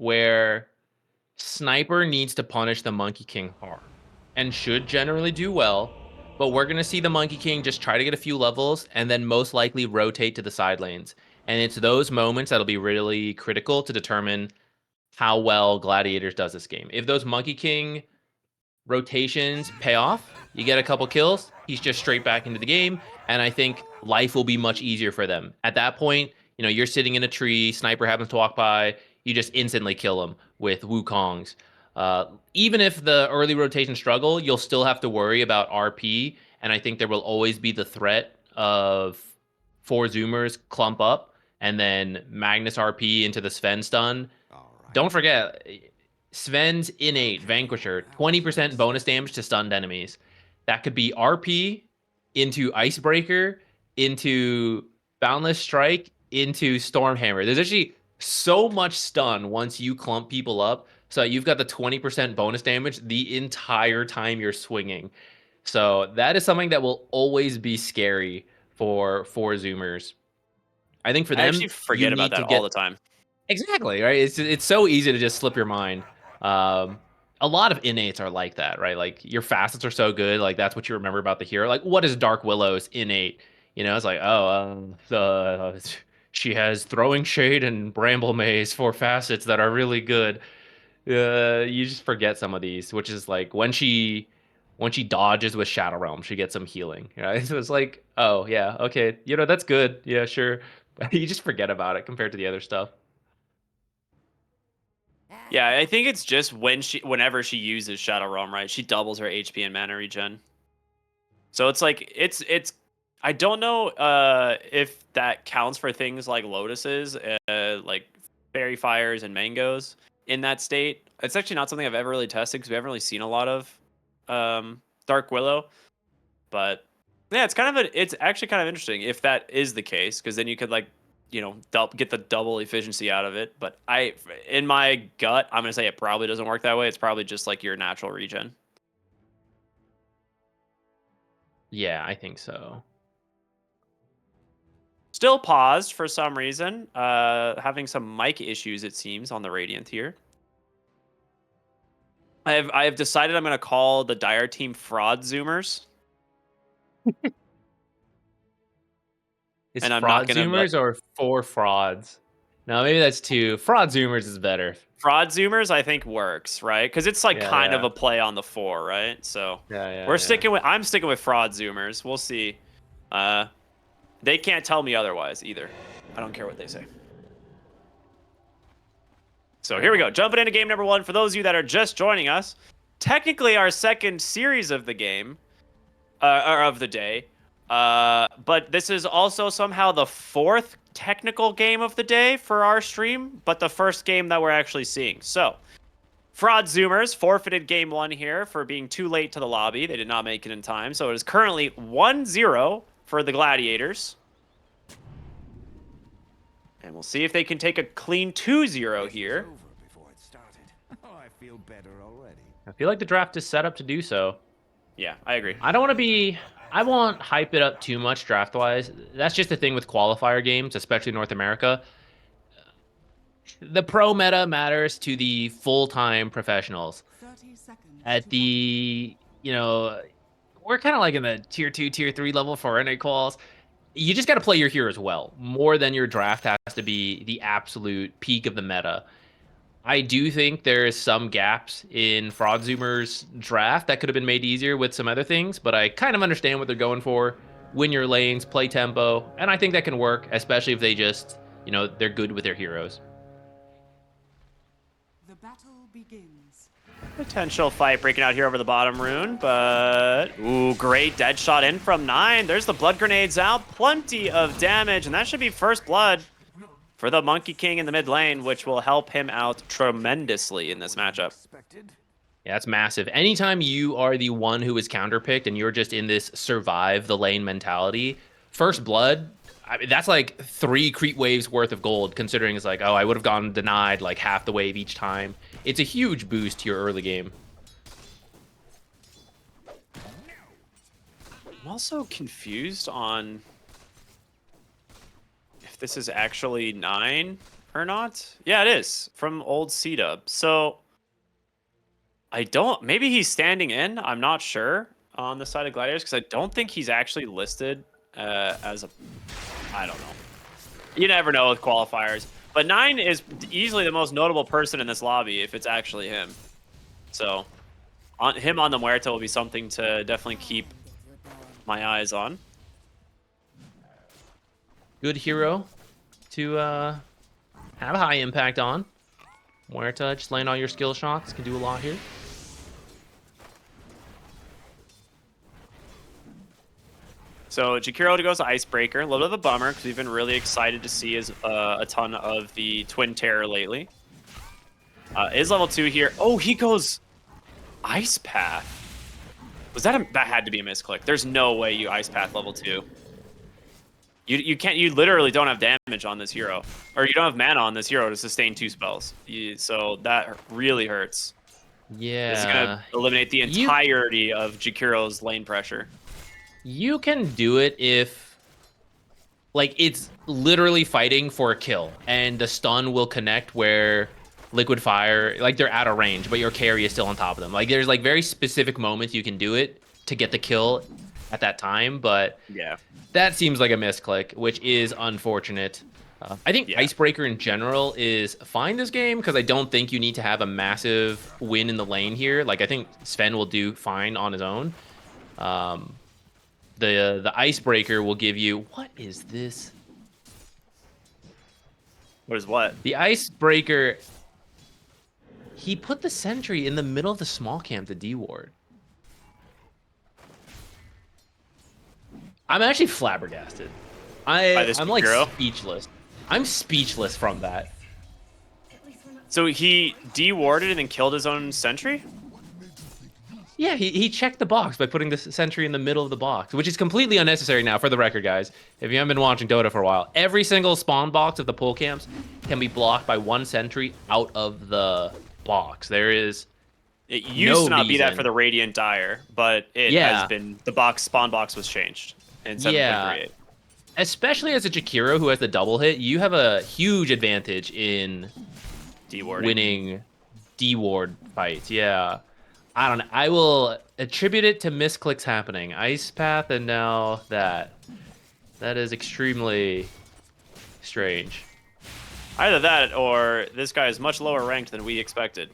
where Sniper needs to punish the Monkey King hard and should generally do well, but we're going to see the Monkey King just try to get a few levels and then most likely rotate to the side lanes. And it's those moments that'll be really critical to determine how well Gladiators does this game. If those Monkey King rotations pay off, you get a couple kills, he's just straight back into the game, and I think life will be much easier for them. At that point, you're sitting in a tree, Sniper happens to walk by, you just instantly kill him with Wukongs. Even if the early rotation struggle, you'll still have to worry about RP, and I think there will always be the threat of 4 Zoomers clump up, and then Magnus RP into the Sven stun. Don't forget, Sven's innate Vanquisher, 20% bonus damage to stunned enemies. That could be RP into Icebreaker, into Boundless Strike, into Stormhammer. There's actually so much stun once you clump people up. So you've got the 20% bonus damage the entire time you're swinging. So that is something that will always be scary for Zoomers. I think for them, I actually forget about that all the time. Exactly, right? It's so easy to just slip your mind. A lot of innates are like that, right? Like your facets are so good, like that's what you remember about the hero. Like what is Dark Willow's innate? It's like, she has Throwing Shade and Bramble Maze for facets that are really good. You just forget some of these, which is like when she dodges with Shadow Realm, she gets some healing. Right? So it's like, oh yeah, okay, that's good. Yeah, sure. You just forget about it compared to the other stuff. Yeah, I think it's just whenever she uses Shadow Realm, right? She doubles her HP and mana regen. So it's like it's I don't know if that counts for things like lotuses, like fairy fires and mangoes in that state. It's actually not something I've ever really tested because we haven't really seen a lot of Dark Willow. But yeah, it's actually kind of interesting if that is the case, because then you could get the double efficiency out of it. But in my gut, I'm gonna say it probably doesn't work that way. It's probably just like your natural regen. Yeah, I think so. Still paused for some reason. Having some mic issues, it seems, on the Radiant here. I have decided I'm gonna call the Dire team fraud zoomers. Is And I'm not fraud gonna zoomers or 4 frauds? No, maybe that's 2. Fraud zoomers is better. Fraud zoomers, I think, works, right? Because it's like kind of Yeah. a play on the 4, right? So Yeah. I'm sticking with fraud zoomers. We'll see. They can't tell me otherwise either. I don't care what they say. So here we go. Jumping into game number 1. For those of you that are just joining us, technically our second series of the game, or of the day. But this is also somehow the 4th technical game of the day for our stream, but the first game that we're actually seeing. So, Fraud Zoomers forfeited game 1 here for being too late to the lobby. They did not make it in time. So it is currently 1-0 for the Gladiators. And we'll see if they can take a clean 2-0 here. I feel like the draft is set up to do so. Yeah, I agree. I won't hype it up too much draft-wise. That's just the thing with qualifier games, especially North America. The pro meta matters to the full-time professionals. At the, we're kind of like in the tier 2, tier 3 level for NA quals. You just got to play your heroes well. More than your draft has to be the absolute peak of the meta. I do think there's some gaps in Fraud Zoomer's draft that could have been made easier with some other things, but I kind of understand what they're going for. Win your lanes, play tempo, and I think that can work, especially if they just, they're good with their heroes. The battle begins. Potential fight breaking out here over the bottom rune, but ooh, great dead shot in from 9. There's the blood grenades out, plenty of damage, and that should be first blood for the Monkey King in the mid lane, which will help him out tremendously in this matchup. Yeah, that's massive. Anytime you are the one who is counterpicked and you're just in this survive the lane mentality, first blood, I mean, that's like 3 creep waves worth of gold, considering it's like, oh, I would have gone denied like half the wave each time. It's a huge boost to your early game. I'm also confused on if this is actually 9 or not? Yeah, it is from old C-Dub. So I don't. Maybe he's standing in. I'm not sure on the side of Gladiators because I don't think he's actually listed as a. I don't know. You never know with qualifiers. But 9 is easily the most notable person in this lobby if it's actually him. So him on the Muerta will be something to definitely keep my eyes on. Good hero to have a high impact on. Muerta, just laying all your skill shots, can do a lot here. So Jakiro goes Icebreaker, a little bit of a bummer because we've been really excited to see a ton of the Twin Terror lately. Is level 2 here. Oh, he goes Ice Path. Was that that had to be a misclick? There's no way you Ice Path level 2. You can't. You literally don't have damage on this hero, or you don't have mana on this hero to sustain 2 spells. So that really hurts. Yeah. This is gonna eliminate the entirety of Jakiro's lane pressure. You can do it if, like, it's literally fighting for a kill, and the stun will connect where Liquid Fire, like, they're out of range, but your carry is still on top of them. Like, there's, like, very specific moments you can do it to get the kill at that time, but yeah, that seems like a misclick, which is unfortunate. I think Icebreaker in general is fine this game, because I don't think you need to have a massive win in the lane here. Like, I think Sven will do fine on his own. The Icebreaker will give you... What is this? What is what? The Icebreaker... He put the sentry in the middle of the small camp to D-ward. I'm actually flabbergasted. I'm like speechless. I'm speechless from that. So he D-warded and then killed his own sentry? Yeah, he checked the box by putting the sentry in the middle of the box, which is completely unnecessary now, for the record, guys. If you haven't been watching Dota for a while, every single spawn box of the pull camps can be blocked by one sentry out of the box. There is It used to not be that for the Radiant Dire, but it has been, the spawn box was changed in 7.38. Yeah. Especially as a Jakiro who has the double hit, you have a huge advantage in winning D-ward fights. Yeah. I don't know. I will attribute it to misclicks happening. Ice Path and now that. That is extremely strange. Either that or this guy is much lower ranked than we expected.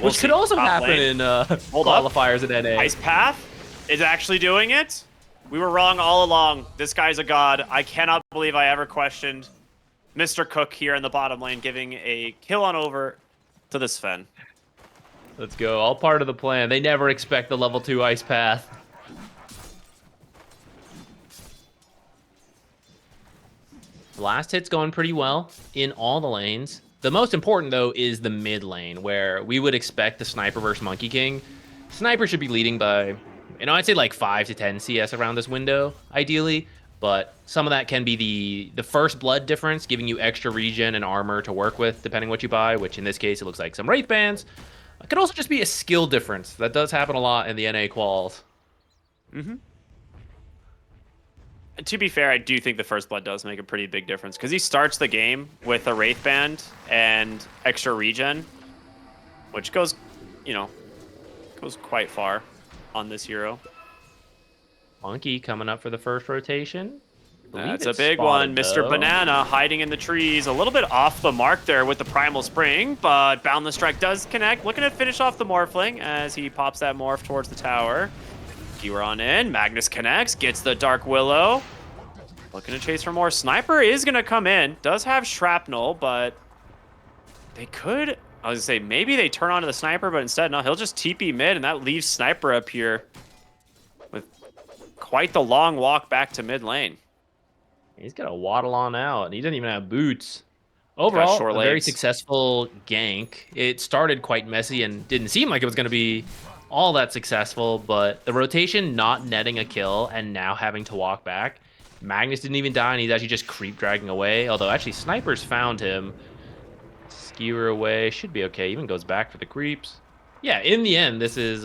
Which could also happen in qualifiers in NA. Ice Path is actually doing it. We were wrong all along. This guy's a god. I cannot believe I ever questioned Mr. Cook here in the bottom lane giving a kill on over to the Sven. Let's go. All part of the plan. They never expect the level 2 Ice Path. The last hit's going pretty well in all the lanes. The most important, though, is the mid lane, where we would expect the Sniper versus Monkey King. Sniper should be leading by, I'd say like 5 to 10 CS around this window, ideally. But some of that can be the first blood difference, giving you extra regen and armor to work with, depending what you buy, which in this case, it looks like some Wraith Bands. It could also just be a skill difference. That does happen a lot in the NA quals. Mm-hmm. To be fair, I do think the first blood does make a pretty big difference because he starts the game with a Wraith Band and extra regen, which goes, goes quite far on this hero. Monkey coming up for the first rotation. That's a big one. Mr. Banana hiding in the trees. A little bit off the mark there with the Primal Spring, but Boundless Strike does connect. Looking to finish off the Morphling as he pops that Morph towards the tower. Giron in. Magnus connects. Gets the Dark Willow. Looking to chase for more. Sniper is going to come in. Does have Shrapnel, but they could... I was going to say, maybe they turn onto the Sniper, but instead, no, he'll just TP mid, and that leaves Sniper up here with quite the long walk back to mid lane. He's got to waddle on out, and he doesn't even have boots. Overall, a very successful gank. It started quite messy and didn't seem like it was going to be all that successful, but the rotation not netting a kill and now having to walk back. Magnus didn't even die, and he's actually just creep dragging away, although actually Snipers found him. Skewer away, should be okay, even goes back for the creeps. Yeah, in the end, this is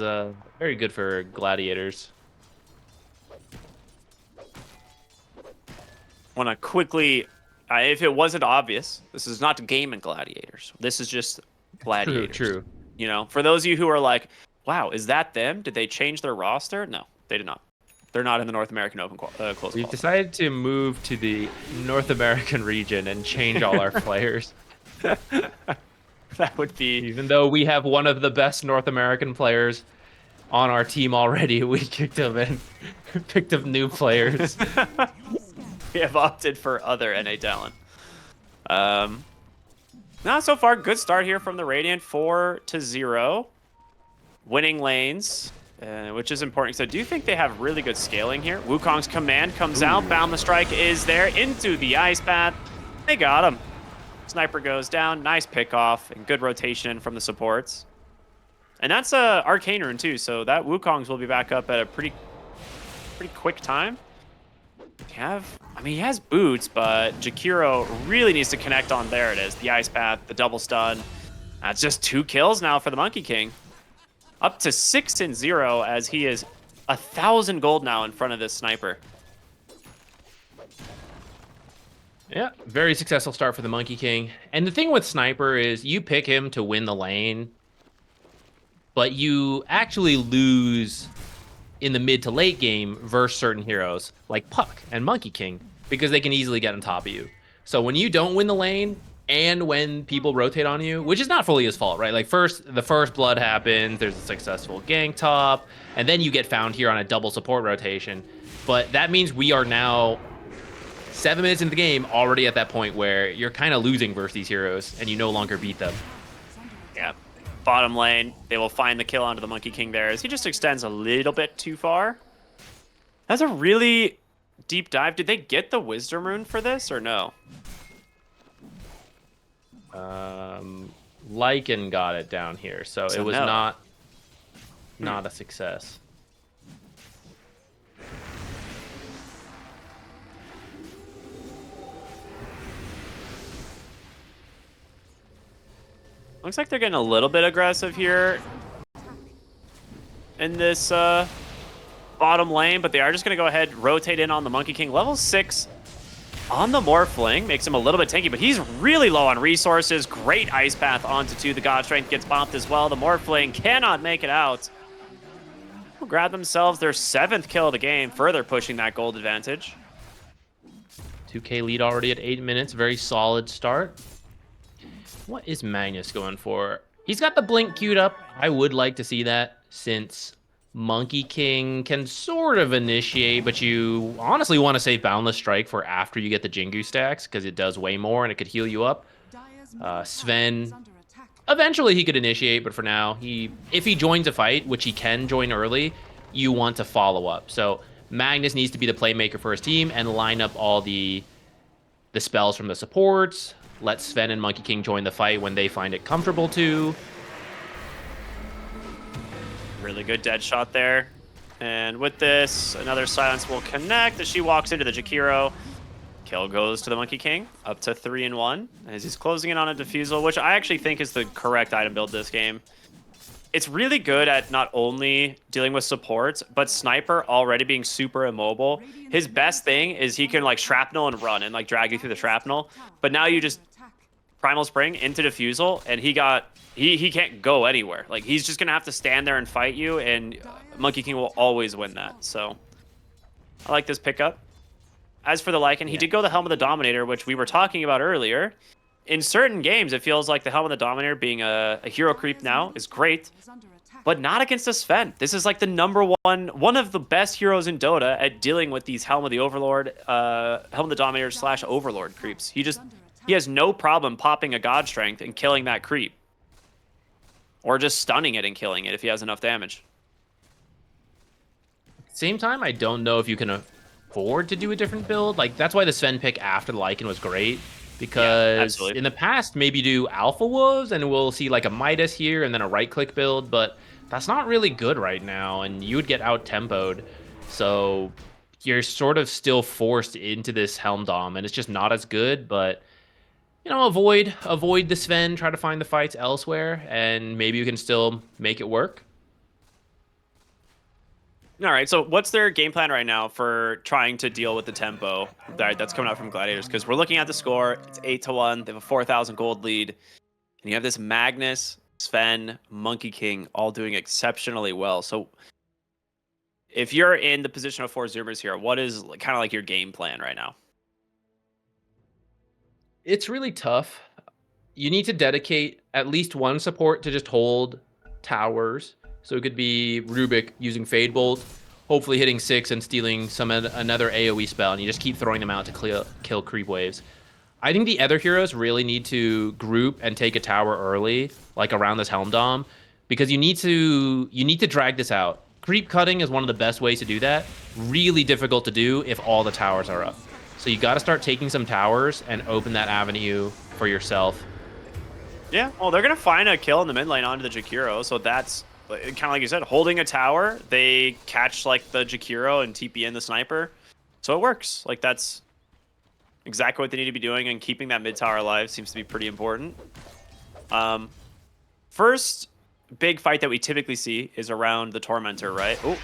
very good for Gladiators. Want to quickly If it wasn't obvious, this is not Game and Gladiators. This is just Gladiators. True. You know, for those of you who are like, wow, is that them? Did they change their roster? No, they did not. They're not in the North American Open close. We've decided to move to the North American region and change all our players. That would be... Even though we have one of the best North American players on our team already, we kicked him in. Picked up new players. We have opted for other NA talent. Now, so far, good start here from the Radiant, 4-0. Winning lanes, which is important. So I do think they have really good scaling here. Wukong's command comes out. Boundless Strike is there into the ice path. They got him. Sniper goes down. Nice pick off and good rotation from the supports. And that's Arcane Rune too. So that Wukong's will be back up at a pretty quick time. He has boots, but Jakiro really needs to connect on. There it is. The ice path, the double stun. That's just 2 kills now for the Monkey King. Up to 6-0 as he is 1,000 gold now in front of this sniper. Yeah, very successful start for the Monkey King. And the thing with Sniper is you pick him to win the lane, but you actually lose in the mid to late game versus certain heroes like Puck and Monkey King because they can easily get on top of you. So when you don't win the lane and when people rotate on you, which is not fully his fault, right? Like the first blood happens, there's a successful gank top, and then you get found here on a double support rotation. But that means we are now 7 minutes into the game already at that point where you're kind of losing versus these heroes and you no longer beat them. Yeah. Bottom lane, they will find the kill onto the Monkey King there as he just extends a little bit too far. That's a really deep dive. Did they get the Wisdom Rune for this or no? Lycan got it down here, so it was no. not a success. Looks like they're getting a little bit aggressive here in this bottom lane, but they are just going to go ahead, rotate in on the Monkey King. Level 6 on the Morphling makes him a little bit tanky, but he's really low on resources. Great ice path onto 2. The God Strength gets bombed as well. The Morphling cannot make it out. Will grab themselves their 7th kill of the game, further pushing that gold advantage. 2K lead already at 8 minutes. Very solid start. What is Magnus going for? He's got the blink queued up. I would like to see that since Monkey King can sort of initiate, but you honestly want to save Boundless Strike for after you get the Jingu stacks because it does way more and it could heal you up. Sven, eventually he could initiate, but for now, if he joins a fight, which he can join early, you want to follow up. So Magnus needs to be the playmaker for his team and line up all the spells from the supports. Let Sven and Monkey King join the fight when they find it comfortable to. Really good dead shot there. And with this, another silence will connect as she walks into the Jakiro. Kill goes to the Monkey King, up to 3-1, as he's closing in on a Diffusal, which I actually think is the correct item build this game. It's really good at not only dealing with supports, but Sniper already being super immobile. His best thing is he can like shrapnel and run and like drag you through the shrapnel. But now you just Primal Spring into Diffusal, and he can't go anywhere. Like he's just gonna have to stand there and fight you, and Monkey King will always win that. So I like this pickup. As for the Lycan, he did go the Helm of the Dominator, which we were talking about earlier. In certain games, it feels like the Helm of the Dominator being a hero creep now is great, but not against a Sven. This is like the one of the best heroes in Dota at dealing with these Helm of the Overlord, Helm of the Dominator / Overlord creeps. He has no problem popping a God Strength and killing that creep. Or just stunning it and killing it if he has enough damage. Same time, I don't know if you can afford to do a different build. Like, that's why the Sven pick after the Lycan was great. Because in the past, maybe do Alpha Wolves, and we'll see like a Midas here and then a right-click build, but that's not really good right now, and you would get out-tempoed. So you're sort of still forced into this Helm Dom, and it's just not as good, but you know, avoid the Sven, try to find the fights elsewhere, and maybe you can still make it work. All right, so what's their game plan right now for trying to deal with the tempo that's coming out from Gladiators? Because we're looking at the score, it's 8-1. They have a 4,000 gold lead, and you have this Magnus, Sven, Monkey King all doing exceptionally well. So if you're in the position of 4 Zoomers here, what is kind of like your game plan right now? It's really tough. You need to dedicate at least one support to just hold towers. So it could be Rubik using Fade Bolt, hopefully hitting 6 and stealing another AoE spell, and you just keep throwing them out to kill creep waves. I think the other heroes really need to group and take a tower early, like around this Helm Dom, because you need to drag this out. Creep cutting is one of the best ways to do that. Really difficult to do if all the towers are up. So you got to start taking some towers and open that avenue for yourself. Yeah, well, they're going to find a kill in the mid lane onto the Jakiro, so that's kind of like you said, holding a tower. They catch like the Jakiro and TP in the sniper, so it works. Like that's exactly what they need to be doing, and keeping that mid tower alive seems to be pretty important. First big fight that we typically see is around the Tormentor, right? Oh,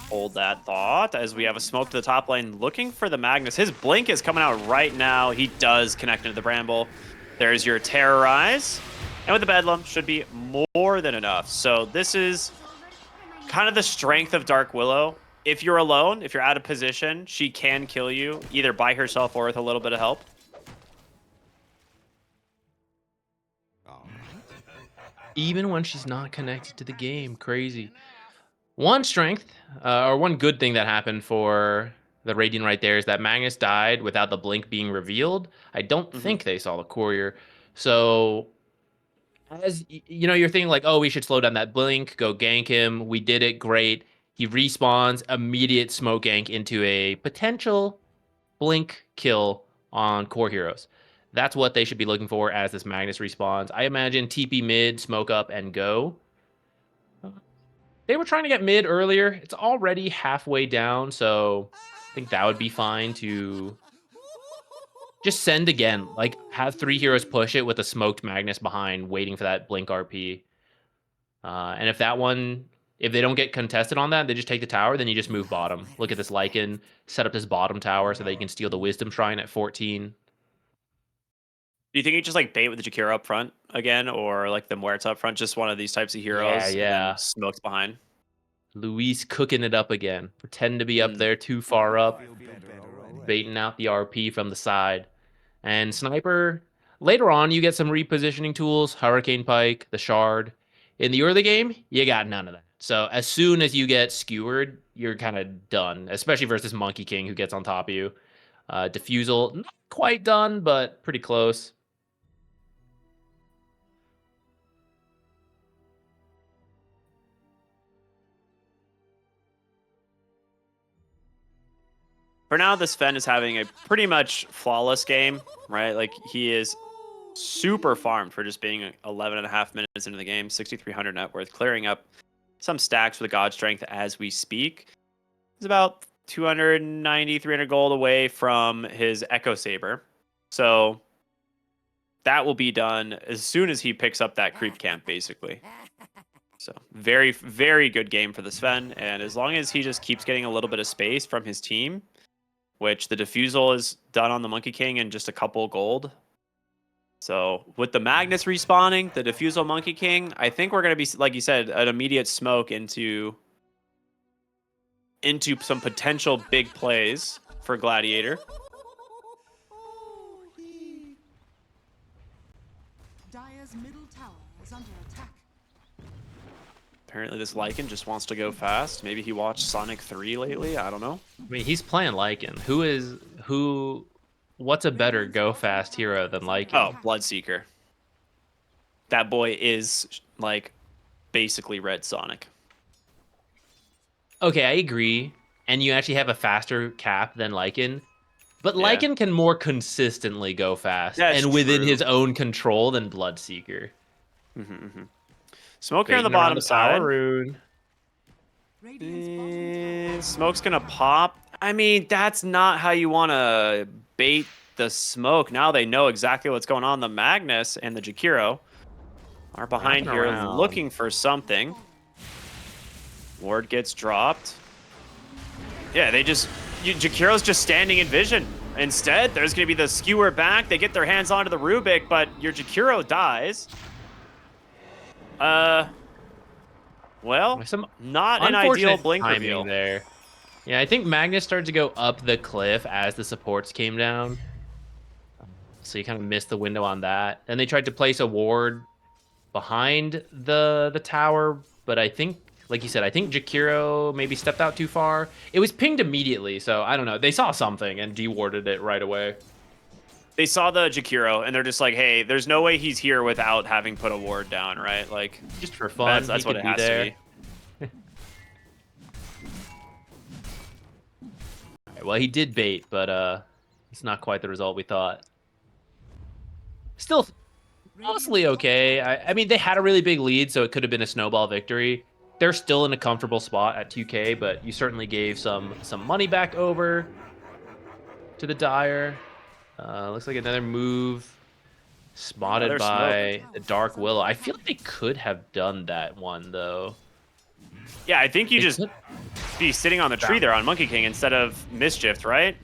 hold that thought as we have a smoke to the top lane looking for the Magnus. His blink is coming out right now. He does connect into the Bramble. There's your Terrorize. And with the Bedlam, should be more than enough. So this is kind of the strength of Dark Willow. If you're alone, if you're out of position, she can kill you, either by herself or with a little bit of help. Even when she's not connected to the game. Crazy. One strength, or one good thing that happened for the Radiant right there is that Magnus died without the blink being revealed. I don't think they saw the courier. So, as you know, you're thinking like, oh, we should slow down that blink, go gank him. We did it, great. He respawns, immediate smoke gank into a potential blink kill on core heroes. That's what they should be looking for as this Magnus respawns. I imagine TP mid, smoke up, and go. They were trying to get mid earlier. It's already halfway down, so I think that would be fine to just send again. Like, have 3 heroes push it with a smoked Magnus behind, waiting for that blink RP. And if they don't get contested on that, they just take the tower, then you just move bottom. Look at this Lycan, set up this bottom tower so they can steal the Wisdom Shrine at 14. Do you think you just like bait with the Jakiro up front again, or like the Muerta up front, just one of these types of heroes, Yeah. and then smokes behind? Luis cooking it up again. Pretend to be up there too far up, baiting out the RP from the side. And Sniper, later on, you get some repositioning tools, Hurricane Pike, the Shard. In the early game, you got none of that. So as soon as you get skewered, you're kind of done, especially versus Monkey King who gets on top of you. Diffusal, not quite done, but pretty close. For now, this Sven is having a pretty much flawless game, right? Like, he is super farmed for just being 11 and a half minutes into the game, 6,300 net worth, clearing up some stacks with God Strength as we speak. He's about 290, 300 gold away from his Echo Saber. So that will be done as soon as he picks up that creep camp, basically. So very, very good game for the Sven. And as long as he just keeps getting a little bit of space from his team, which the Diffusal is done on the Monkey King in just a couple gold. So with the Magnus respawning, the Diffusal Monkey King, I think we're going to be, like you said, an immediate smoke into some potential big plays for Gladiator. Dire's middle tower is under attack. Apparently this Lycan just wants to go fast. Maybe he watched Sonic 3 lately. I don't know. I mean, he's playing Lycan. What's a better go fast hero than Lycan? Oh, Bloodseeker. That boy is like basically Red Sonic. Okay, I agree. And you actually have a faster cap than Lycan. But Yeah. Lycan can more consistently go fast That's and within true. his own control than Bloodseeker. Smoke here on the Baiting around bottom side. Power Rune. Smoke's gonna pop. I mean, that's not how you want to bait the smoke. Now they know exactly what's going on. The Magnus and the Jakiro are behind Wrapping here around. looking for something. Ward gets dropped. Yeah, Jakiro's just standing in vision. Instead, there's going to be the skewer back. They get their hands onto the Rubik, but your Jakiro dies. Well, Some not an unfortunate ideal blink timing reveal. there. Yeah, I think Magnus started to go up the cliff as the supports came down. So you kind of missed the window on that. And they tried to place a ward behind the tower, but I think, like you said, I think Jakiro maybe stepped out too far. It was pinged immediately, so I don't know. They saw something and dewarded it right away. They saw the Jakiro, and they're just like, hey, there's no way he's here without having put a ward down, right? Like, Just for fun, that's he what could it has there. to be. Alright, well, he did bait, but it's not quite the result we thought. Still mostly okay. I mean, they had a really big lead, so it could have been a snowball victory. They're still in a comfortable spot at 2K, but you certainly gave some money back over to the Dire. Looks like another move spotted Another by the Dark Willow. I feel like they could have done that one, though. Yeah, I think you They just could- be sitting on the tree there on Monkey King instead of Mischief, right?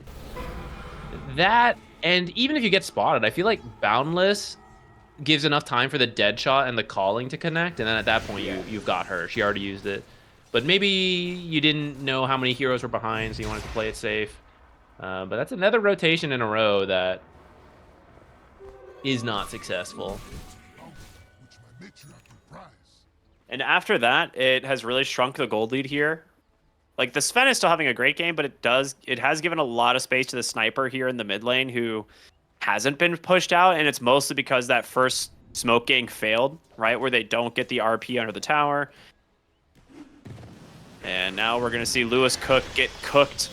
That, and even if you get spotted, I feel like Boundless gives enough time for the dead shot and the calling to connect, and then at that point you've got her. She already used it. But maybe you didn't know how many heroes were behind, so you wanted to play it safe. But that's another rotation in a row that is not successful. And after that, it has really shrunk the gold lead here. Like, the Sven is still having a great game, but it has given a lot of space to the sniper here in the mid lane, who hasn't been pushed out, and it's mostly because that first smoke gank failed, right? Where they don't get the RP under the tower. And now we're going to see Lewis Cook get cooked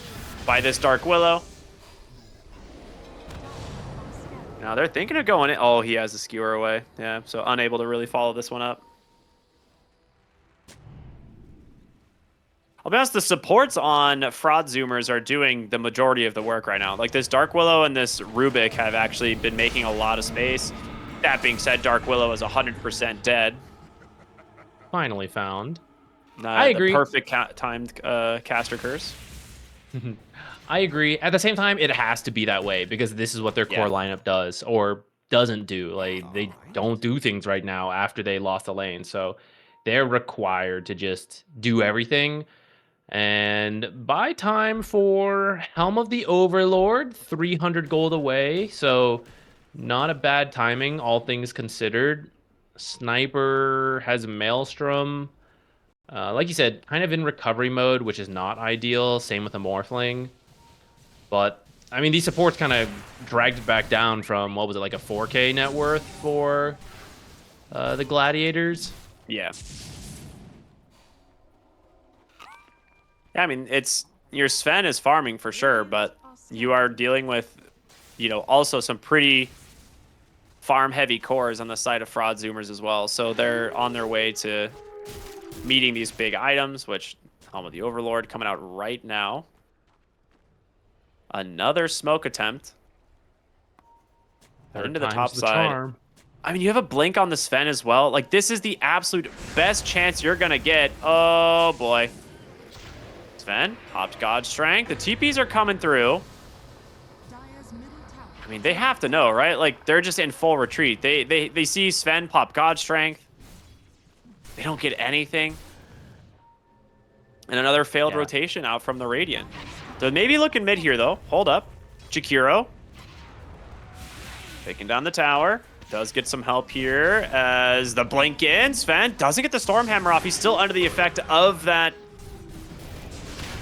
by this Dark Willow. Now they're thinking of going in. Oh, he has the skewer away. Yeah, so unable to really follow this one up. I'll be honest, the supports on Fraud Zoomers are doing the majority of the work right now. Like, this Dark Willow and this Rubik have actually been making a lot of space. That being said, Dark Willow is 100% dead. Finally found. I agree. The perfect timed caster curse. I agree. At the same time, it has to be that way because this is what their core lineup does or doesn't do. Like, they don't do things right now after they lost the lane. So they're required to just do everything. And buy time for Helm of the Overlord, 300 gold away. So not a bad timing, all things considered. Sniper has Maelstrom. Like you said, kind of in recovery mode, which is not ideal. Same with the Morphling. But, I mean, these supports kind of dragged it back down from, what was it, like a 4K net worth for the Gladiators? Yeah. Yeah, I mean, your Sven is farming for sure, but you are dealing with, also some pretty farm-heavy cores on the side of Fraud Zoomers as well. So they're on their way to meeting these big items, which Helm of the Overlord coming out right now. Another smoke attempt. Third Into the time's top the side. charm. I mean, you have a blink on the Sven as well. Like, this is the absolute best chance you're going to get. Oh, boy. Sven, popped God Strength. The TPs are coming through. I mean, they have to know, right? Like, they're just in full retreat. They see Sven pop God Strength. They don't get anything. And another failed rotation out from the Radiant. So maybe looking mid here, though. Hold up. Jakiro. Taking down the tower. Does get some help here as the blink in. Sven doesn't get the Stormhammer off. He's still under the effect of that.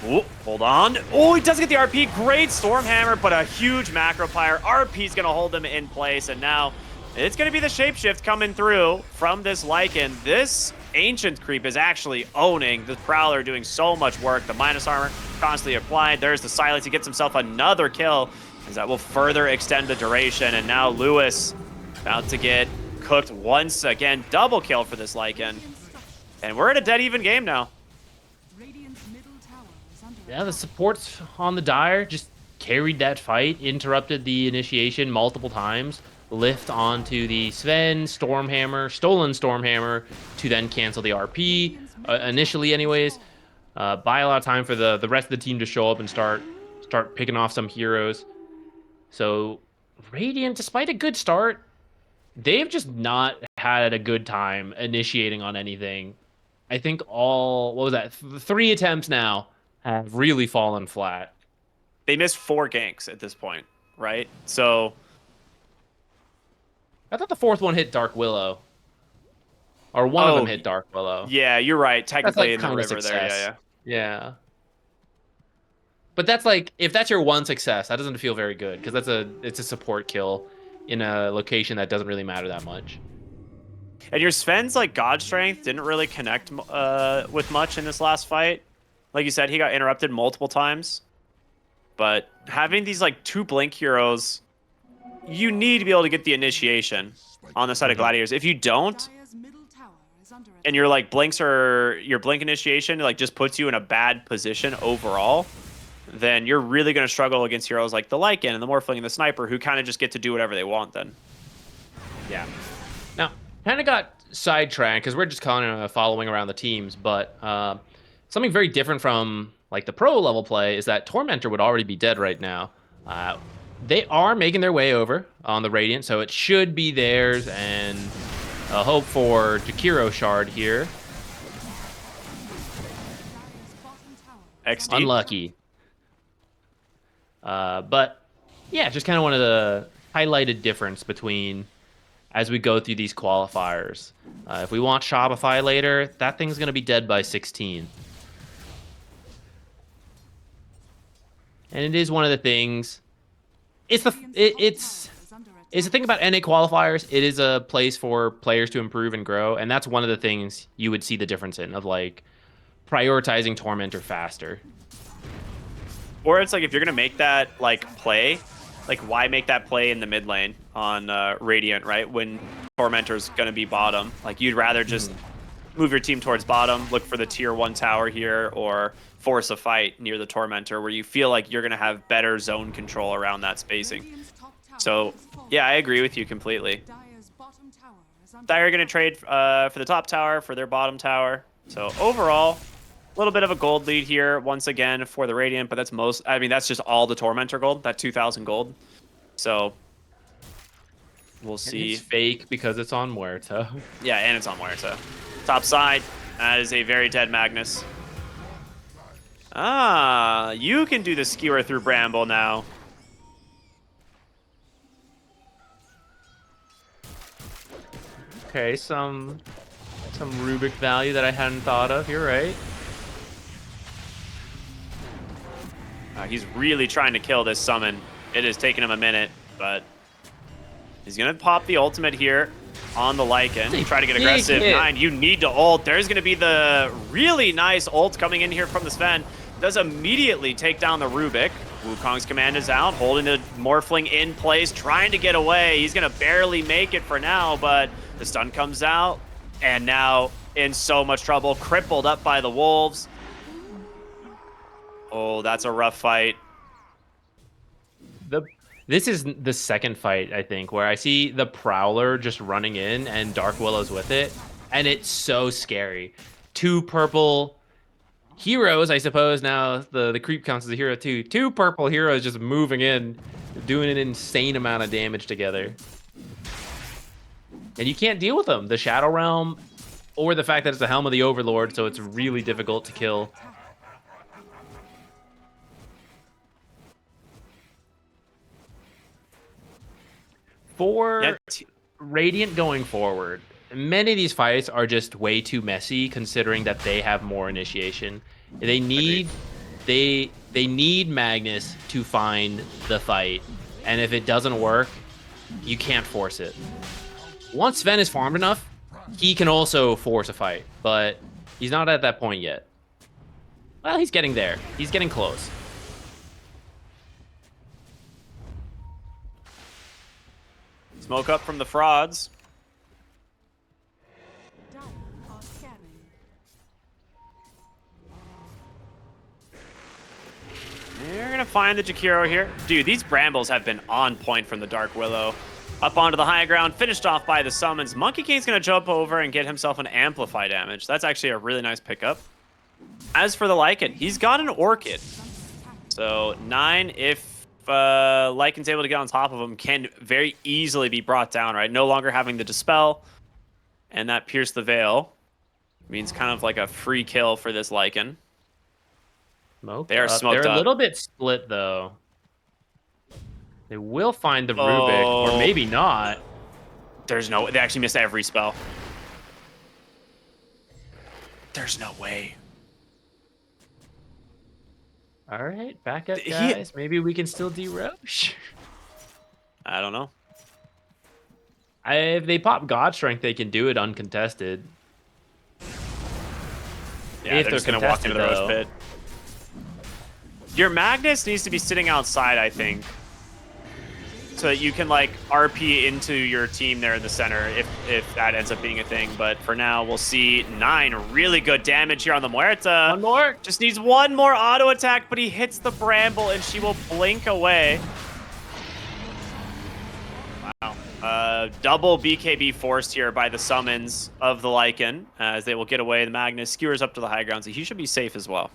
Oh, hold on. Oh, he does get the RP. Great Stormhammer, but a huge macro fire. RP's going to hold him in place, and now it's going to be the Shapeshift coming through from this Lycan. This Ancient creep is actually owning the Prowler, doing so much work. The minus armor constantly applied. There's the silence. He gets himself another kill, as that will further extend the duration. And now Lewis about to get cooked once again. Double kill for this Lycan. And we're at a dead even game now. Yeah, the supports on the Dire just carried that fight, interrupted the initiation multiple times, lift onto the Sven, Stormhammer, stolen Stormhammer, to then cancel the RP, initially anyways. buy a lot of time for the rest of the team to show up and start picking off some heroes. So Radiant, despite a good start, they've just not had a good time initiating on anything. I think what was that? 3 attempts now have really fallen flat. They missed 4 ganks at this point, right? So I thought the 4th one hit Dark Willow. Or one of them hit Dark Willow. yeah, you're right. Technically That's like in the kind of river there, success. yeah. Yeah. But that's like, if that's your one success, that doesn't feel very good because it's a support kill in a location that doesn't really matter that much. And your Sven's like God Strength didn't really connect with much in this last fight. Like you said, he got interrupted multiple times. But having these like 2 blink heroes, you need to be able to get the initiation on the side of Gladiators. If you don't, Dire's middle tower is under attack. and your like your blink initiation like just puts you in a bad position overall, then you're really going to struggle against heroes like the Lycan and the Morphling and the Sniper, who kind of just get to do whatever they want then. Yeah. Now, kind of got sidetracked because we're just kind of following around the teams, but something very different from like the pro level play is that Tormentor would already be dead right now. They are making their way over on the Radiant, so it should be theirs, and a hope for Jakiro Shard here. Dire's bottom tower is XD. Unlucky. But yeah, just kind of wanted to highlight a difference between as we go through these qualifiers. If we want Shopify later, that thing's going to be dead by 16. And it is one of the things. It's the thing about NA qualifiers. It is a place for players to improve and grow, and that's one of the things you would see the difference in, of like prioritizing Tormentor faster. Or it's like if you're going to make that like play, like why make that play in the mid lane on Radiant, right? When Tormentor's going to be bottom. Like you'd rather just move your team towards bottom, look for the tier 1 tower here, or force a fight near the Tormentor where you feel like you're going to have better zone control around that spacing. Radiant's top tower So, has fallen. yeah, I agree with you completely. Dire's bottom tower is under Dire going to trade for the top tower for their bottom tower. So overall, a little bit of a gold lead here once again for the Radiant, but that's just all the Tormentor gold, that 2,000 gold. So we'll see. It's fake because it's on Muerta. Yeah, and it's on Muerta. Top side, that is a very dead Magnus. Ah, you can do the skewer through Bramble now. Okay, some Rubik value that I hadn't thought of. You're right. He's really trying to kill this summon. It has taken him a minute, but he's going to pop the ultimate here on the Lycan. Try to get Big aggressive. hit. 9, you need to ult. There's going to be the really nice ult coming in here from the Sven. Does immediately take down the Rubik. Wukong's command is out, holding the Morphling in place, trying to get away. He's going to barely make it for now, but the stun comes out, and now in so much trouble, crippled up by the Wolves. Oh, that's a rough fight. This is the second fight, I think, where I see the Prowler just running in and Dark Willow's with it, and it's so scary. 2 purple heroes, I suppose now the creep counts as a hero too. 2 purple heroes just moving in, doing an insane amount of damage together. And you can't deal with them. The Shadow Realm, or the fact that it's the Helm of the Overlord, so it's really difficult to kill. For Yeah, Radiant going forward, many of these fights are just way too messy considering that they have more initiation. They need Magnus to find the fight, and if it doesn't work, you can't force it. Once Sven is farmed enough, he can also force a fight, but he's not at that point yet. Well, he's getting there. He's getting close. Smoke up from the frauds. Dire are scanning. You're going to find the Jakiro here. Dude, these Brambles have been on point from the Dark Willow. Up onto the high ground, finished off by the summons. Monkey King's going to jump over and get himself an Amplify damage. That's actually a really nice pickup. As for the Lycan, he's got an Orchid. So 9, if Lycan's able to get on top of him, can very easily be brought down, right? No longer having the Dispel. And that Pierce the Veil means kind of like a free kill for this Lycan. Smoked They are up. smoked They're up. a little bit split, though. They will find the Rubik, Oh. or maybe not. There's no... They actually missed every spell. There's no way. All right, back up, He- guys. Maybe we can still de-Roche. I don't know. If they pop God Strength, they can do it uncontested. Yeah, If they're just they're going to walk into the contested, Roche Pit. Your Magnus needs to be sitting outside, I think. So that you can, like, RP into your team there in the center if that ends up being a thing. But for now, we'll see 9 really good damage here on the Muerta. One more. Just needs one more auto attack, but he hits the Bramble and she will blink away. Wow. Double BKB forced here by the summons of the Lycan as they will get away. The Magnus skewers up to the high ground, so he should be safe as well.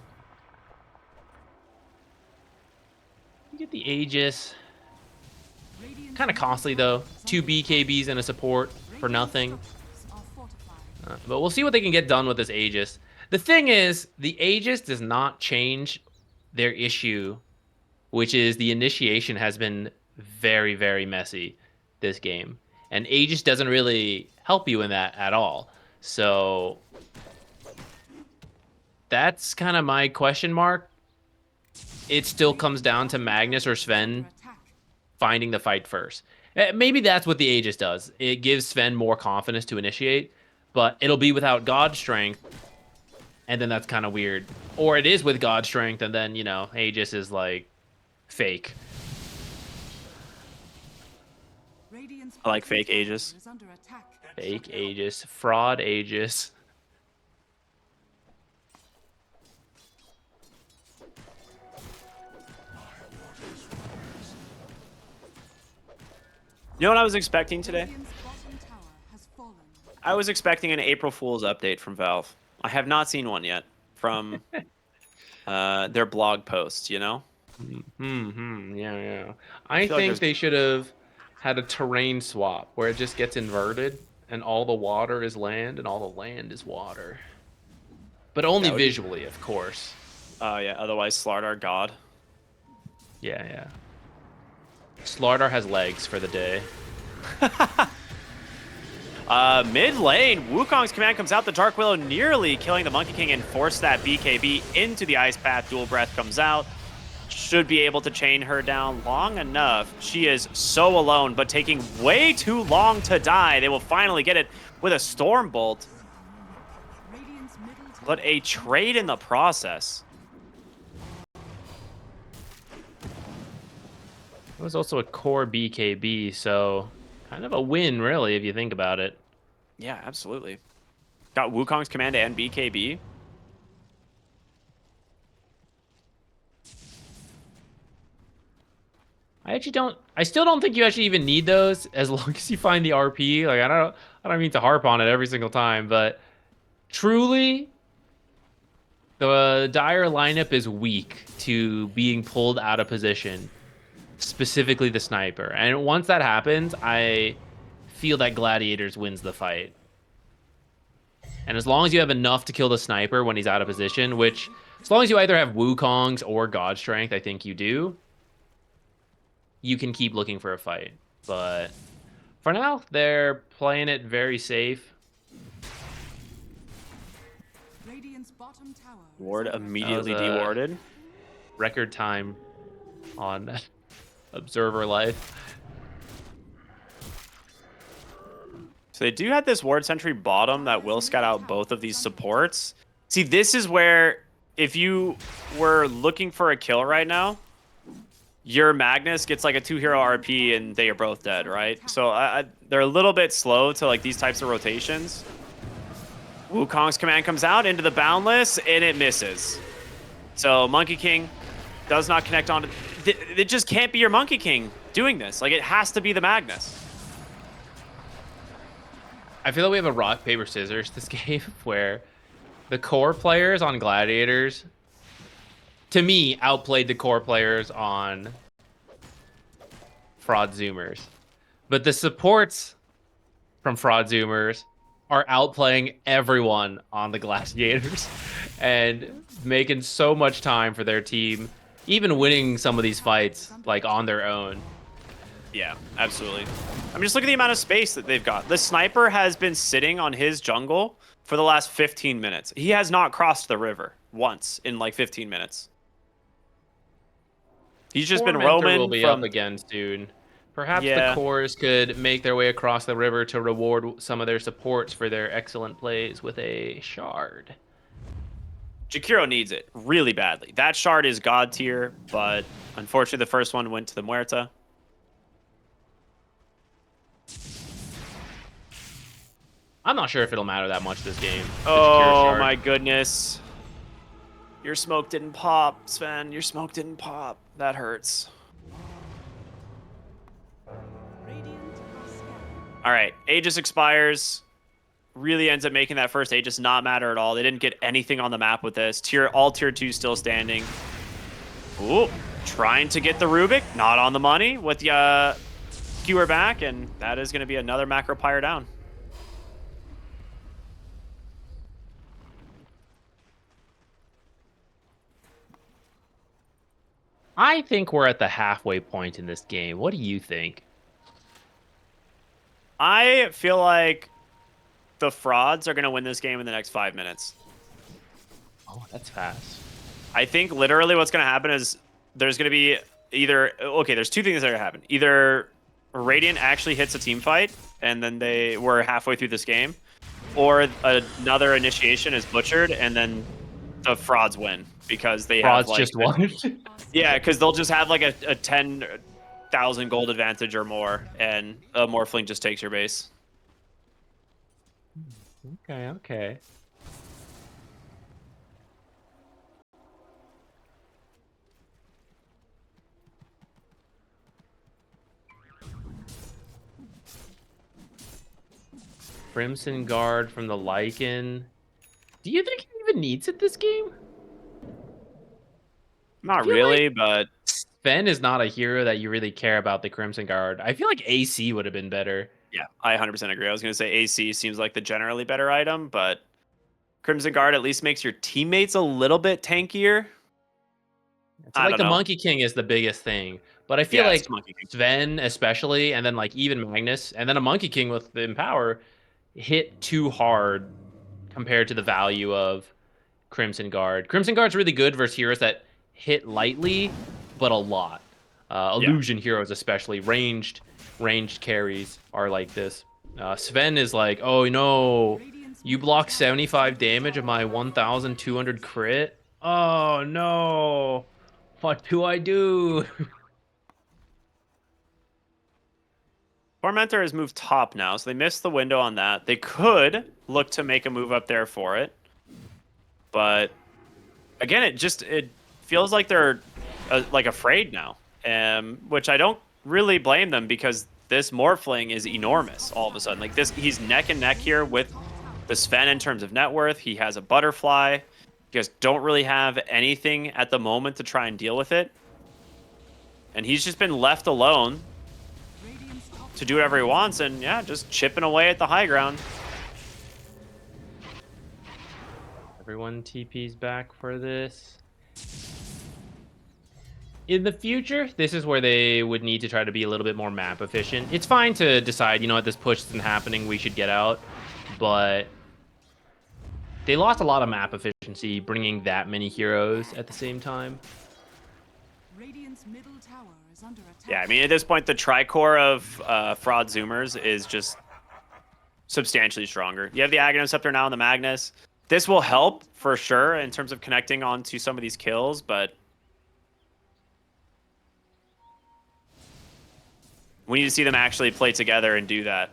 You get the Aegis. Kind of costly, though. 2 BKBs and a support for nothing. But we'll see what they can get done with this Aegis. The thing is, the Aegis does not change their issue, which is the initiation has been very, very messy this game. And Aegis doesn't really help you in that at all. So that's kind of my question mark. It still comes down to Magnus or Sven finding the fight first. Maybe that's what the Aegis does. It gives Sven more confidence to initiate, but it'll be without God Strength, and then that's kind of weird. Or it is with God Strength, and then, you know, Aegis is, like, fake. I like fake Aegis. Fake Aegis. Fraud Aegis. You know what I was expecting today? I was expecting an April Fool's update from Valve. I have not seen one yet from their blog posts, you know? Yeah. I I feel like think there's- they should have had a terrain swap where it just gets inverted and all the water is land and all the land is water. But only That would be- visually, of course. Oh, yeah. Otherwise, Slardar God. Yeah. Slardar has legs for the day. Mid lane, Wukong's command comes out. The Dark Willow nearly killing the Monkey King and force that BKB into the Ice Path. Dual Breath comes out. Should be able to chain her down long enough. She is so alone, but taking way too long to die. They will finally get it with a Storm Bolt. But a trade in the process. It was also a core BKB, so kind of a win, really, if you think about it. Yeah, absolutely. Got Wukong's command and BKB. I still don't think you actually even need those as long as you find the RP. Like, I don't mean to harp on it every single time, but truly the Dire lineup is weak to being pulled out of position, specifically the sniper. And once that happens, I feel that Gladiators wins the fight. And as long as you have enough to kill the sniper when he's out of position, which as long as you either have Wukong's or God Strength, I think you do, you can keep looking for a fight. But for now, they're playing it very safe. Ward immediately That was, dewarded. Record time on Observer Life. So they do have this Ward Sentry bottom that will scout out both of these supports. See, this is where if you were looking for a kill right now, your Magnus gets like a 2-hero RP and they are both dead, right? So they're a little bit slow to like these types of rotations. Wukong's command comes out into the Boundless and it misses. So Monkey King does not connect on. It just can't be your Monkey King doing this. Like, it has to be the Magnus. I feel like we have a rock, paper, scissors this game where The core players on Gladiators, to me, outplayed the core players on Fraud Zoomers. But the supports from Fraud Zoomers are outplaying everyone on the Gladiators and making so much time for their team, even winning some of these fights like on their own. Yeah, absolutely. I mean, just look at the amount of space that they've got. The sniper has been sitting on his jungle for the last 15 minutes. He has not crossed the river once in like 15 minutes. He's just been Tormentor roaming will be from... up again soon. Perhaps the Yeah. cores could make their way across the river to reward some of their supports for their excellent plays with a shard. Jakiro needs it really badly. That shard is god tier, but unfortunately the first one went to the Muerta. I'm not sure if it'll matter that much this game. Oh my goodness. Your smoke didn't pop, Sven. Your smoke didn't pop. That hurts. Radiant are scanning. All right, Aegis expires. Really ends up making that first Aegis not matter at all. They didn't get anything on the map with this. All tier 2 still standing. Ooh, trying to get the Rubik. Not on the money with the skewer back, and that is going to be another macro pyre down. I think we're at the halfway point in this game. What do you think? I feel like the frauds are going to win this game in the next 5 minutes. Oh, that's fast. I think literally what's going to happen is there's going to be either... Okay, there's two things that are going to happen. Either Radiant actually hits a team fight, and then we're halfway through this game, or another initiation is butchered, and then the frauds win because they Frauds have like... just won. Yeah, because they'll just have like a 10,000 gold advantage or more, and a Morphling just takes your base. Okay, okay. Crimson Guard from the Lycan. Do you think he even needs it this game? Not feel really, but Sven is not a hero that you really care about the Crimson Guard. I feel like AC would have been better. yeah, I 100% agree. I was going to say AC seems like the generally better item, but Crimson Guard at least makes your teammates a little bit tankier. It's like the Monkey King is the biggest thing. But I feel like Sven especially, and then like even Magnus, and then a Monkey King with the Empower hit too hard compared to the value of Crimson Guard. Crimson Guard's really good versus heroes that hit lightly, but a lot. Illusion heroes especially, ranged carries are like this. Sven is like, oh no, you block 75 damage of my 1,200 crit? Oh no, what do I do? Tormentor has moved top now, so they missed the window on that. They could look to make a move up there for it. But again, it feels like they're like afraid now, which I don't really blame them because this Morphling is enormous all of a sudden. Like he's neck and neck here with the Sven in terms of net worth. He has a butterfly. You guys don't really have anything at the moment to try and deal with it. And he's just been left alone to do whatever he wants, and yeah, just chipping away at the high ground. Everyone TP's back for this. In the future, this is where they would need to try to be a little bit more map efficient. It's fine to decide, you know what, this push isn't happening, we should get out. But they lost a lot of map efficiency bringing that many heroes at the same time. Radiant's middle tower is under attack. Yeah, I mean, at this point, the Tricore of Fraud Zoomers is just substantially stronger. You have the Aghanim Scepter now on the Magnus. This will help, for sure, in terms of connecting onto some of these kills, but we need to see them actually play together and do that.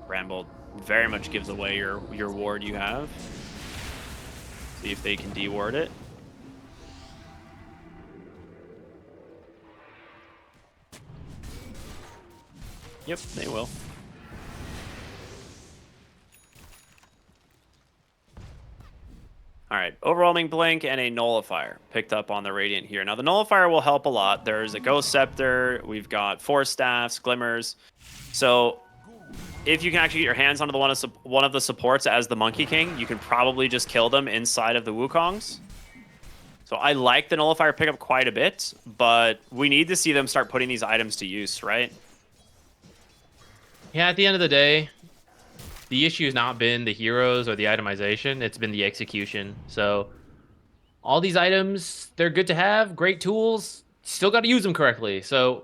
Bramble very much gives away your ward you have. See if they can deward it. Yep, they will. All right, overwhelming blink and a nullifier picked up on the Radiant here. Now the nullifier will help a lot. There's a Ghost Scepter. We've got Force Staffs, Glimmers. So if you can actually get your hands onto one of the supports as the Monkey King, you can probably just kill them inside of the Wukongs. So I like the nullifier pickup quite a bit, but we need to see them start putting these items to use, right? Yeah, at the end of the day, the issue has not been the heroes or the itemization. It's been the execution. So all these items, they're good to have, great tools. Still got to use them correctly. So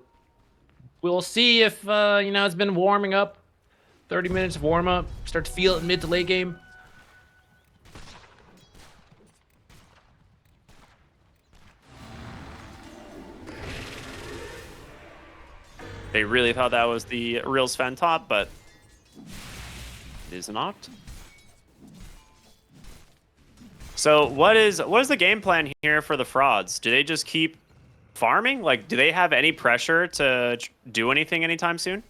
we'll see if, it's been warming up. 30 minutes of warm up. Start to feel it in mid to late game. They really thought that was the real Sven top, but it is not. So what is the game plan here for the frauds? Do they just keep farming? Like, do they have any pressure to do anything anytime soon?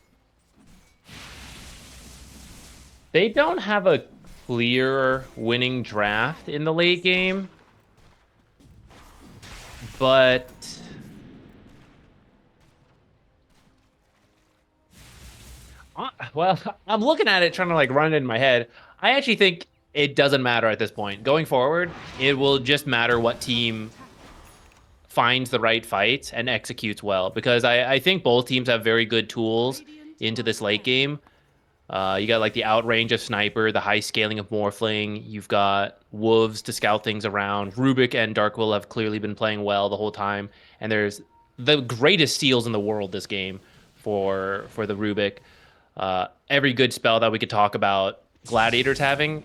They don't have a clear winning draft in the late game, but well, I'm looking at it, trying to like run it in my head. I actually think it doesn't matter at this point. Going forward, it will just matter what team finds the right fight and executes well, because I think both teams have very good tools into this late game. You got like the outrange of Sniper, the high scaling of Morphling. You've got Wolves to scout things around. Rubik and Darkwill have clearly been playing well the whole time. And there's the greatest steals in the world this game for the Rubik. Every good spell that we could talk about Gladiators having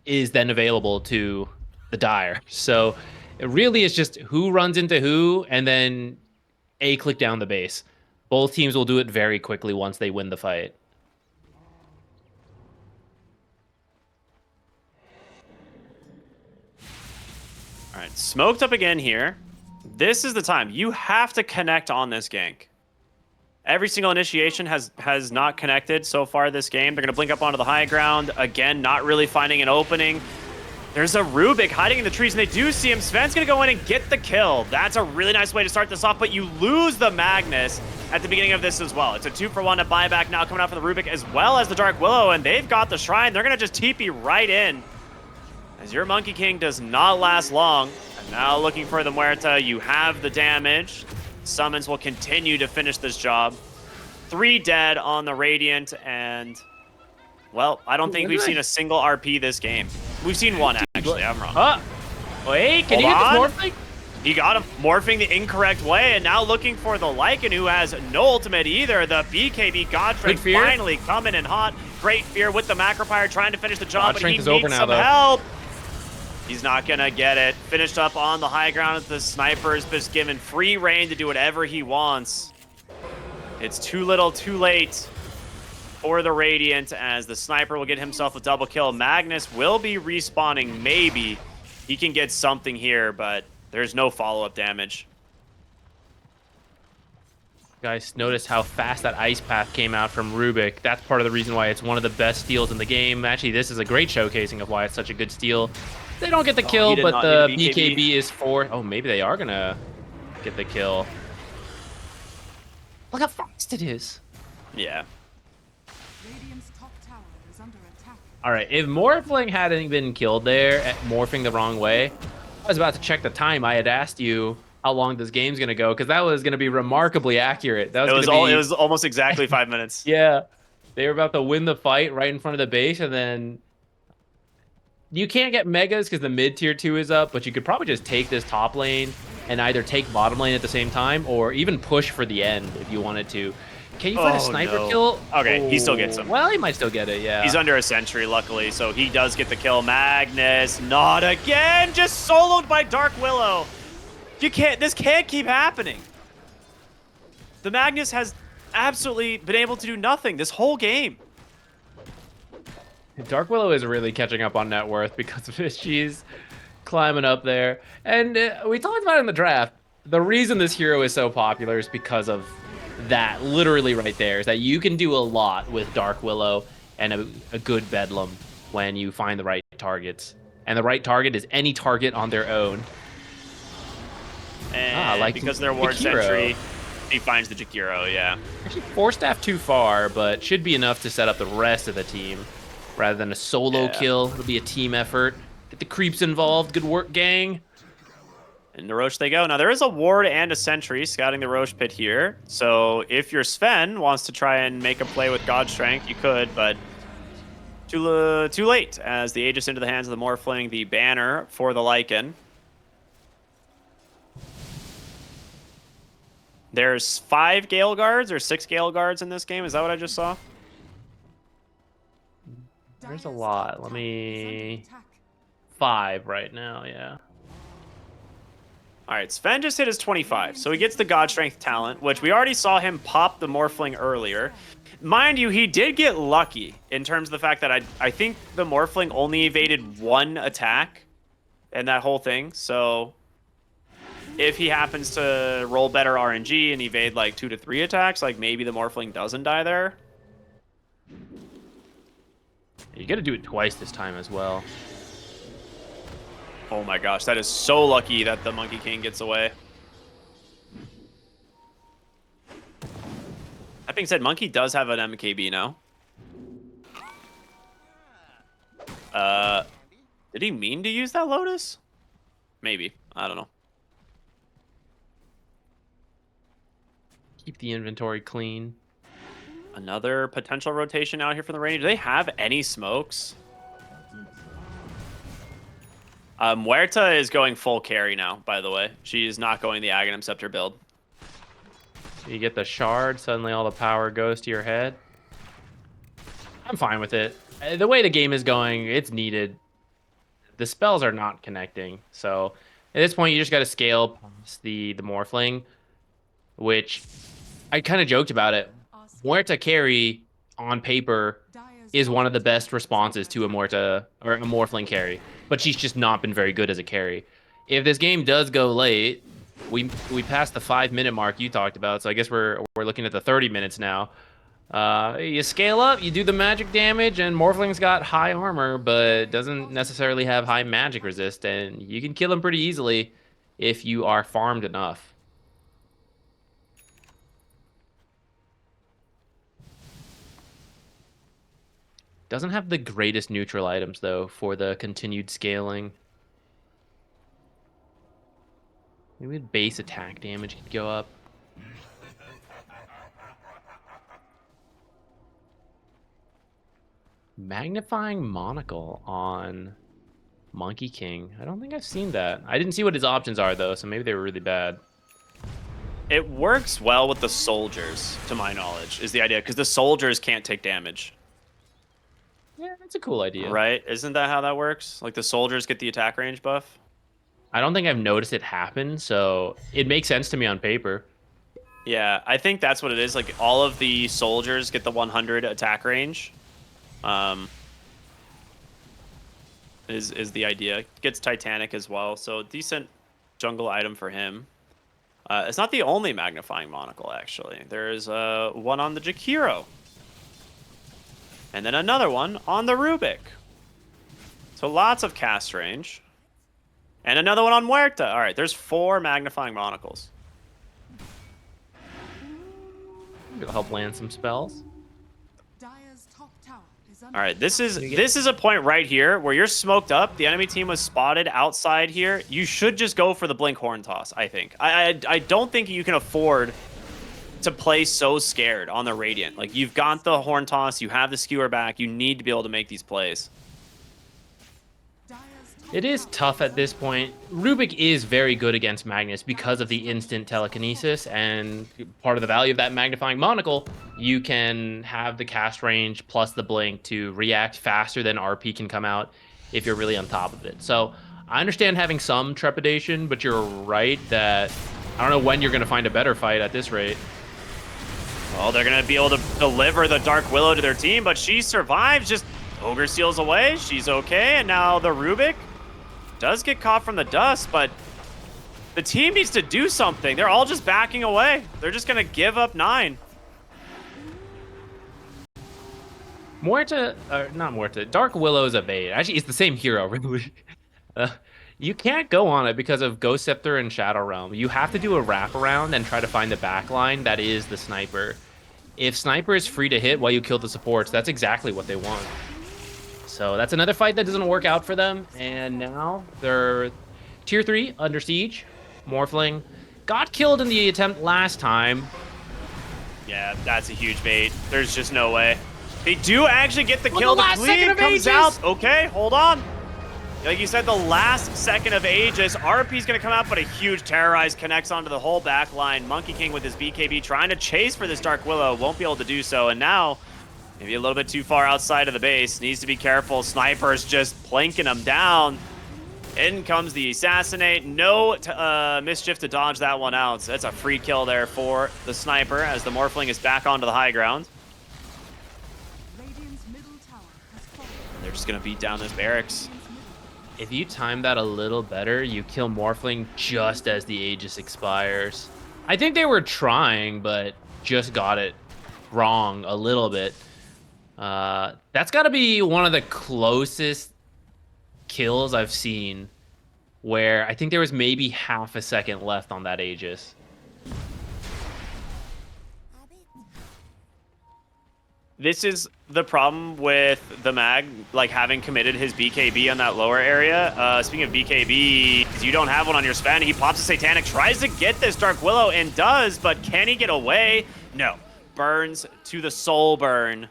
is then available to the Dire. So it really is just who runs into who, and then a click down the base. Both teams will do it very quickly once they win the fight. All right, smoked up again here. This is the time. You have to connect on this gank. Every single initiation has not connected so far this game. They're going to blink up onto the high ground. Again, not really finding an opening. There's a Rubik hiding in the trees, and they do see him. Sven's going to go in and get the kill. That's a really nice way to start this off, but you lose the Magnus at the beginning of this as well. It's a 2-for-1 to buyback now coming out for the Rubik as well as the Dark Willow, and they've got the Shrine. They're going to just TP right in, as your Monkey King does not last long. And now looking for the Muerta, you have the damage. Summons will continue to finish this job. 3 dead on the Radiant, and, well, I don't think we've seen a single RP this game. We've seen one, actually. I'm wrong. Wait, can you get this Morphling? He got him morphing the incorrect way, and now looking for the Lycan, who has no ultimate either. The BKB Godstrength finally coming in hot. Great Fear with the Macropyre trying to finish the job, but he needs some help. He's not going to get it. Finished up on the high ground with the Snipers, but just given free reign to do whatever he wants. It's too little, too late for the Radiant, as the Sniper will get himself a double kill. Magnus will be respawning, maybe. He can get something here, but there's no follow-up damage. Guys, notice how fast that Ice Path came out from Rubik. That's part of the reason why it's one of the best steals in the game. Actually, this is a great showcasing of why it's such a good steal. They don't get the kill, but the BKB is for... Oh, maybe they are going to get the kill. Look how fast it is. Yeah. Radiant's top tower is under attack. All right, if Morphling hadn't been killed there at morphing the wrong way, I was about to check the time. I had asked you how long this game's going to go, because that was going to be remarkably accurate. That was it was almost exactly 5 minutes. Yeah. They were about to win the fight right in front of the base, and then... You can't get megas because the mid tier 2 is up, but you could probably just take this top lane and either take bottom lane at the same time or even push for the end if you wanted to. Can you find a sniper kill? Okay, he still gets him. Well, he might still get it, yeah. He's under a sentry, luckily, so he does get the kill. Magnus, not again! Just soloed by Dark Willow. This can't keep happening. The Magnus has absolutely been able to do nothing this whole game. Dark Willow is really catching up on net worth because of this. She's climbing up there. And we talked about it in the draft. The reason this hero is so popular is because of that literally right there is that you can do a lot with Dark Willow and a good Bedlam when you find the right targets. And the right target is any target on their own. And like because they're ward Jakiro. sentry, he finds the Jakiro, yeah. Actually, 4-staff too far, but should be enough to set up the rest of the team. Rather than a solo kill, it'll be a team effort. Get the creeps involved. Good work, gang. And the Roche they go. Now, there is a ward and a sentry scouting the Roche pit here. So if your Sven wants to try and make a play with God Strength, you could, but too late as the Aegis into the hands of the Morphling, the banner for the Lycan. There's 5 Gale Guards or 6 Gale Guards in this game. Is that what I just saw? There's a lot. Let me... 5 right now, yeah. All right, Sven just hit his 25, so he gets the God Strength talent, which we already saw him pop the Morphling earlier. Mind you, he did get lucky in terms of the fact that I think the Morphling only evaded 1 attack in that whole thing, so if he happens to roll better RNG and evade like 2 to 3 attacks, like maybe the Morphling doesn't die there. You gotta do it twice this time as well. Oh my gosh, that is so lucky that the Monkey King gets away. That being said, Monkey does have an MKB now. Did he mean to use that Lotus? Maybe. I don't know. Keep the inventory clean. Another potential rotation out here from the Ranger. Do they have any smokes? Muerta is going full carry now, by the way. She is not going the Aghanim Scepter build. You get the shard, suddenly all the power goes to your head. I'm fine with it. The way the game is going, it's needed. The spells are not connecting. So at this point, you just got to scale past the Morphling, which I kind of joked about it. Muerta carry on paper is one of the best responses to a Muerta or a Morphling carry, but she's just not been very good as a carry. If this game does go late, we passed the 5-minute mark you talked about, so I guess we're looking at the 30 minutes now. You scale up, you do the magic damage, and Morphling's got high armor, but doesn't necessarily have high magic resist, and you can kill him pretty easily if you are farmed enough. Doesn't have the greatest neutral items, though, for the continued scaling. Maybe base attack damage could go up. Magnifying Monocle on Monkey King. I don't think I've seen that. I didn't see what his options are, though, so maybe they were really bad. It works well with the soldiers, to my knowledge, is the idea, because the soldiers can't take damage. Yeah, that's a cool idea. Right? Isn't that how that works? Like the soldiers get the attack range buff? I don't think I've noticed it happen, so it makes sense to me on paper. Yeah, I think that's what it is. Like all of the soldiers get the 100 attack range. Is the idea. Gets Titanic as well, so decent jungle item for him. It's not the only magnifying monocle, actually. There's one on the Jakiro. And then another one on the Rubik. So lots of cast range. And another one on Muerta. All right, there's 4 magnifying monocles. It'll help land some spells. All right, this is a point right here where you're smoked up. The enemy team was spotted outside here. You should just go for the Blink Horn Toss, I think. I don't think you can afford to play so scared on the Radiant. Like, you've got the Horn Toss, you have the Skewer back, you need to be able to make these plays. It is tough at this point. Rubik is very good against Magnus because of the instant telekinesis, and part of the value of that magnifying monocle, you can have the cast range plus the blink to react faster than RP can come out if you're really on top of it. So I understand having some trepidation, but you're right that I don't know when you're going to find a better fight at this rate. Well, they're going to be able to deliver the Dark Willow to their team, but she survives, just Ogre seals away. She's okay, and now the Rubik does get caught from the dust, but The team needs to do something. They're all just backing away. They're just going to give up 9. Muerta, or not Muerta, Dark Willow's a bait. Actually, it's the same hero, really. Uh, you can't go on it because of Ghost Scepter and Shadow Realm. You have to do a wraparound and try to find the backline that is the sniper. If sniper is free to hit while you kill the supports, that's exactly what they want. So that's another fight that doesn't work out for them. And now they're tier 3 under siege. Morphling got killed in the attempt last time. Yeah, that's a huge bait. There's just no way. They do actually get the On kill. the The last second clean of comes Aegis. out. Okay, hold on. Like you said, the last second of Aegis. RP's going to come out, but a huge Terrorize connects onto the whole back line. Monkey King with his BKB trying to chase for this Dark Willow. Won't be able to do so. And now, maybe a little bit too far outside of the base. Needs to be careful. Sniper's just planking him down. In comes the Assassinate. No mischief to dodge that one out. So that's a free kill there for the Sniper as the Morphling is back onto the high ground. Radiant's middle tower has fallen. They're just going to beat down this barracks. If you time that a little better, you kill Morphling just as the Aegis expires. I think they were trying, but just got it wrong a little bit. That's got to be one of the closest kills I've seen, where I think there was maybe half a second left on that Aegis. This is the problem with the Mag, like having committed his BKB on that lower area. Speaking of BKB, you don't have one on your Sven. He pops a Satanic, tries to get this Dark Willow and does, but can he get away? No. Burns to the soul burn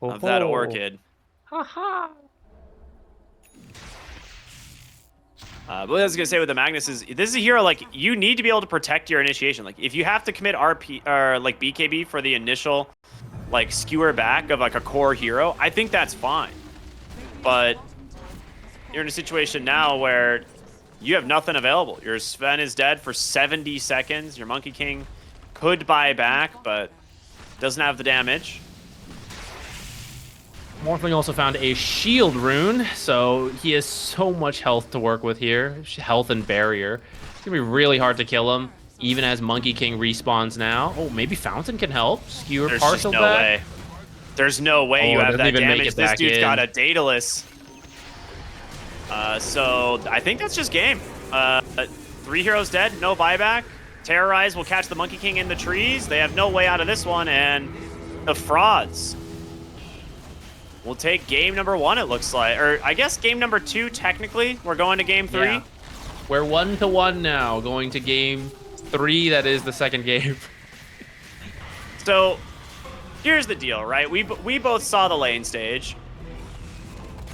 of that Orchid. Haha. But what I was gonna say with the Magnus is this is a hero like you need to be able to protect your initiation. Like if you have to commit RP or like BKB for the initial like skewer back of like a core hero, I think that's fine. But you're in a situation now where you have nothing available. Your Sven is dead for 70 seconds. Your Monkey King could buy back, but doesn't have the damage. Morphling also found a shield rune, so he has so much health to work with here. Health and barrier. It's gonna be really hard to kill him, even as Monkey King respawns now. Oh, maybe Fountain can help. Skewer There's just partial no back. way. There's no way Oh, you it have doesn't that even make damage. it This back dude's in. got a Daedalus. So I think that's just game. 3 heroes dead, no buyback. Terrorize will catch the Monkey King in the trees. They have no way out of this one, and the frauds will take game number 1, it looks like. Or I guess game number 2, technically. We're going to game 3. Yeah. We're 1-1 now, going to game 3. That is the second game. So here's the deal, right? We both saw the lane stage.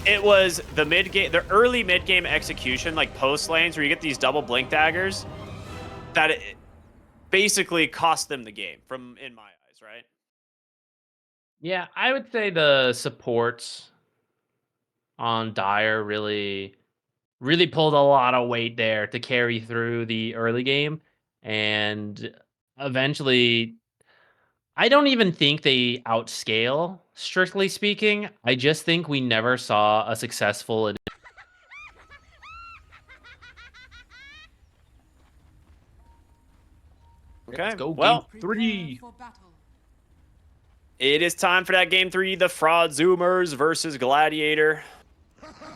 It was the mid-game, the early mid-game execution, like post lanes, where you get these double blink daggers, that it basically cost them the game, from in my eyes, right? Yeah, I would say the supports on Dire really pulled a lot of weight there to carry through the early game, and eventually I don't even think they outscale, strictly speaking. I just think we never saw a successful. Okay, Let's go well, game 3. Prepare for battle. it is time for that game 3, the Fraud Zoomers versus Gladiator.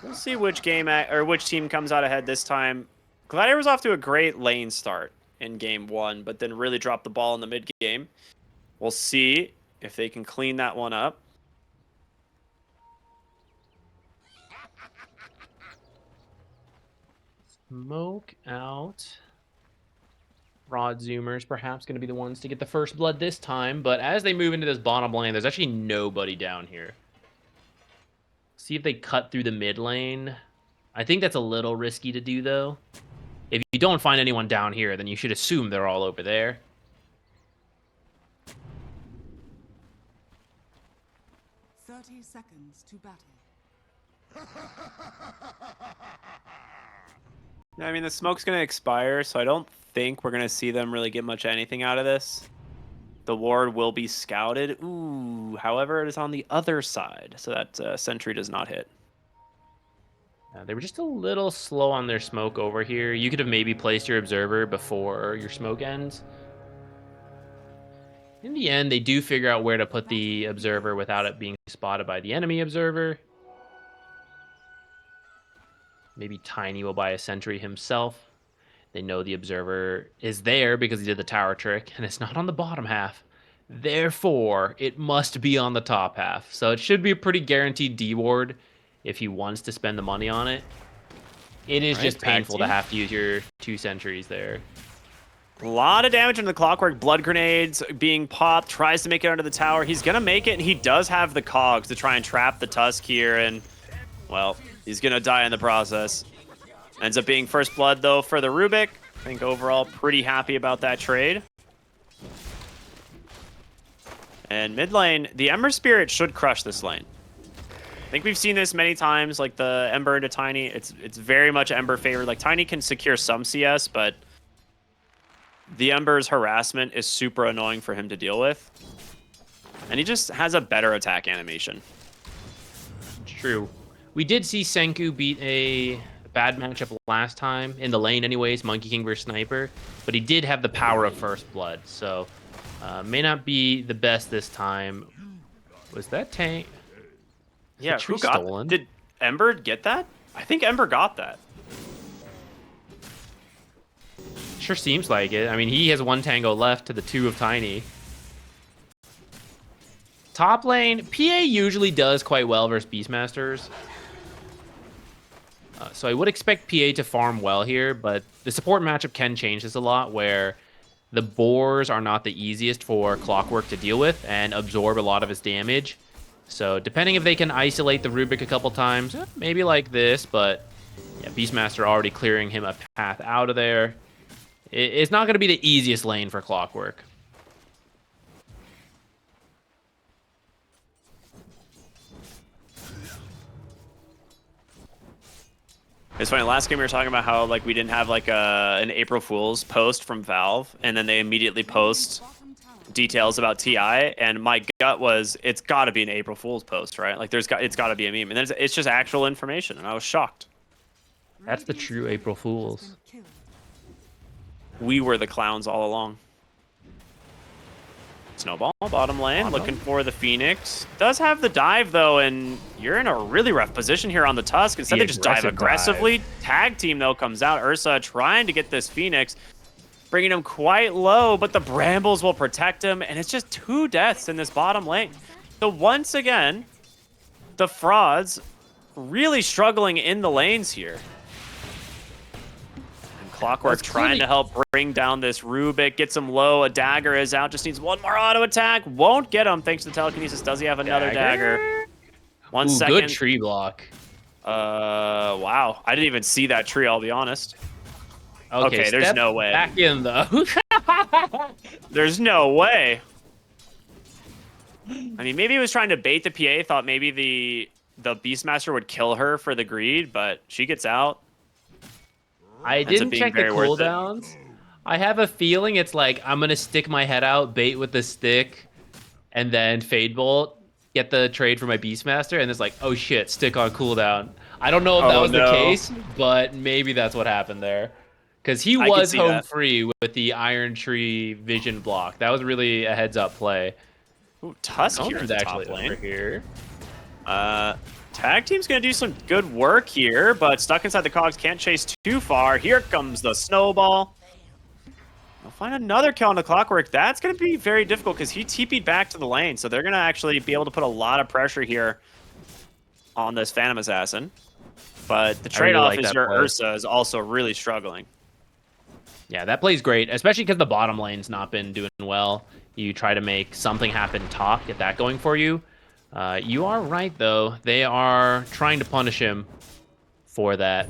We'll see which game or which team comes out ahead this time. Gladiator was off to a great lane start in game 1, but then really dropped the ball in the mid game. We'll see if they can clean that one up. Smoke out. Rod Zoomers perhaps going to be the ones to get the first blood this time, but as they move into this bottom lane, there's actually nobody down here. See if they cut through the mid lane. I think that's a little risky to do, though. If you don't find anyone down here, then you should assume they're all over there. 30 seconds to battle. I mean, the smoke's going to expire, so I don't think we're going to see them really get much anything out of this. The ward will be scouted. Ooh, however, it is on the other side, so that sentry does not hit. They were just a little slow on their smoke over here. You could have maybe placed your observer before your smoke ends. In the end, they do figure out where to put the observer without it being spotted by the enemy observer. Maybe Tiny will buy a sentry himself. They know the observer is there because he did the tower trick, and it's not on the bottom half. Therefore, it must be on the top half. So it should be a pretty guaranteed D ward if he wants to spend the money on it. It is Right, just tag painful to team. have to use your 2 sentries there. A lot of damage into the Clockwork. Blood grenades being popped. Tries to make it under the tower. He's going to make it, and he does have the cogs to try and trap the Tusk here. And, well, he's going to die in the process. Ends up being first blood, though, for the Rubik. I think overall pretty happy about that trade. And mid lane, the Ember Spirit should crush this lane. I think we've seen this many times, like the Ember into Tiny. It's very much Ember favored. Like, Tiny can secure some CS, but the Ember's harassment is super annoying for him to deal with. And he just has a better attack animation. True. We did see Senku beat a bad matchup last time, in the lane anyways, Monkey King versus Sniper, but he did have the power of First Blood, so may not be the best this time. Was that tank? Yeah, tree who got stolen? Did Ember get that? I think Ember got that. Sure seems like it. I mean, he has 1 tango left to the 2 of Tiny. Top lane, PA usually does quite well versus Beastmasters. So I would expect PA to farm well here, but the support matchup can change this a lot, where the boars are not the easiest for Clockwork to deal with and absorb a lot of his damage. So depending if they can isolate the Rubik a couple times, maybe like this, but yeah, Beastmaster already clearing him a path out of there. It's not going to be the easiest lane for Clockwork. It's funny, last game we were talking about how like we didn't have like an April Fool's post from Valve, and then they immediately post details about TI, and my gut was it's got to be an April Fool's post, right? Like it's got to be a meme, and then it's just actual information, and I was shocked. That's the true April Fools. We were the clowns all along. Snowball, bottom lane, looking for the Phoenix. Does have the dive, though, and you're in a really rough position here on the Tusk. Instead, they just dive aggressively. Tag team, though, comes out. Ursa trying to get this Phoenix, bringing him quite low, but the Brambles will protect him, and it's just 2 deaths in this bottom lane. So once again, the frauds really struggling in the lanes here. Clockwork trying to help bring down this Rubik, gets him low. A dagger is out, just needs 1 more auto attack. Won't get him thanks to telekinesis. Does he have another dagger? 1 second. Good tree block. Wow. I didn't even see that tree, I'll be honest. Okay, there's no way. Back in, though. There's no way. I mean, maybe he was trying to bait the PA, thought maybe the Beastmaster would kill her for the greed, but she gets out. I didn't check the cooldowns. I have a feeling it's like, I'm going to stick my head out, bait with the stick, and then Fade Bolt, get the trade for my Beastmaster, and it's like, oh shit, stick on cooldown. I don't know if that was the case, but maybe that's what happened there. Because he was home free with the Iron Tree vision block. That was really a heads-up play. Ooh, Tusk here at the top lane. Over here. Tag team's going to do some good work here, but stuck inside the cogs, can't chase too far. Here comes the snowball. They'll find another kill on the Clockwork. That's going to be very difficult because he TP'd back to the lane, so they're going to actually be able to put a lot of pressure here on this Phantom Assassin. But the trade-off is your Ursa is also really struggling. Yeah, that play's great, especially because the bottom lane's not been doing well. You try to make something happen top, get that going for you. You are right, though. They are trying to punish him for that.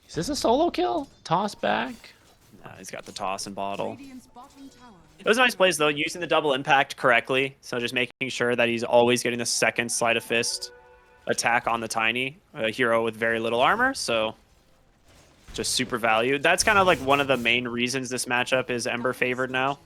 Is this a solo kill? Toss back? Nah, he's got the toss and bottle. It was a nice plays, though, using the double impact correctly. So just making sure that he's always getting the second sleight of fist attack on the Tiny, a hero with very little armor. So just super valued. That's kind of like one of the main reasons this matchup is Ember favored now.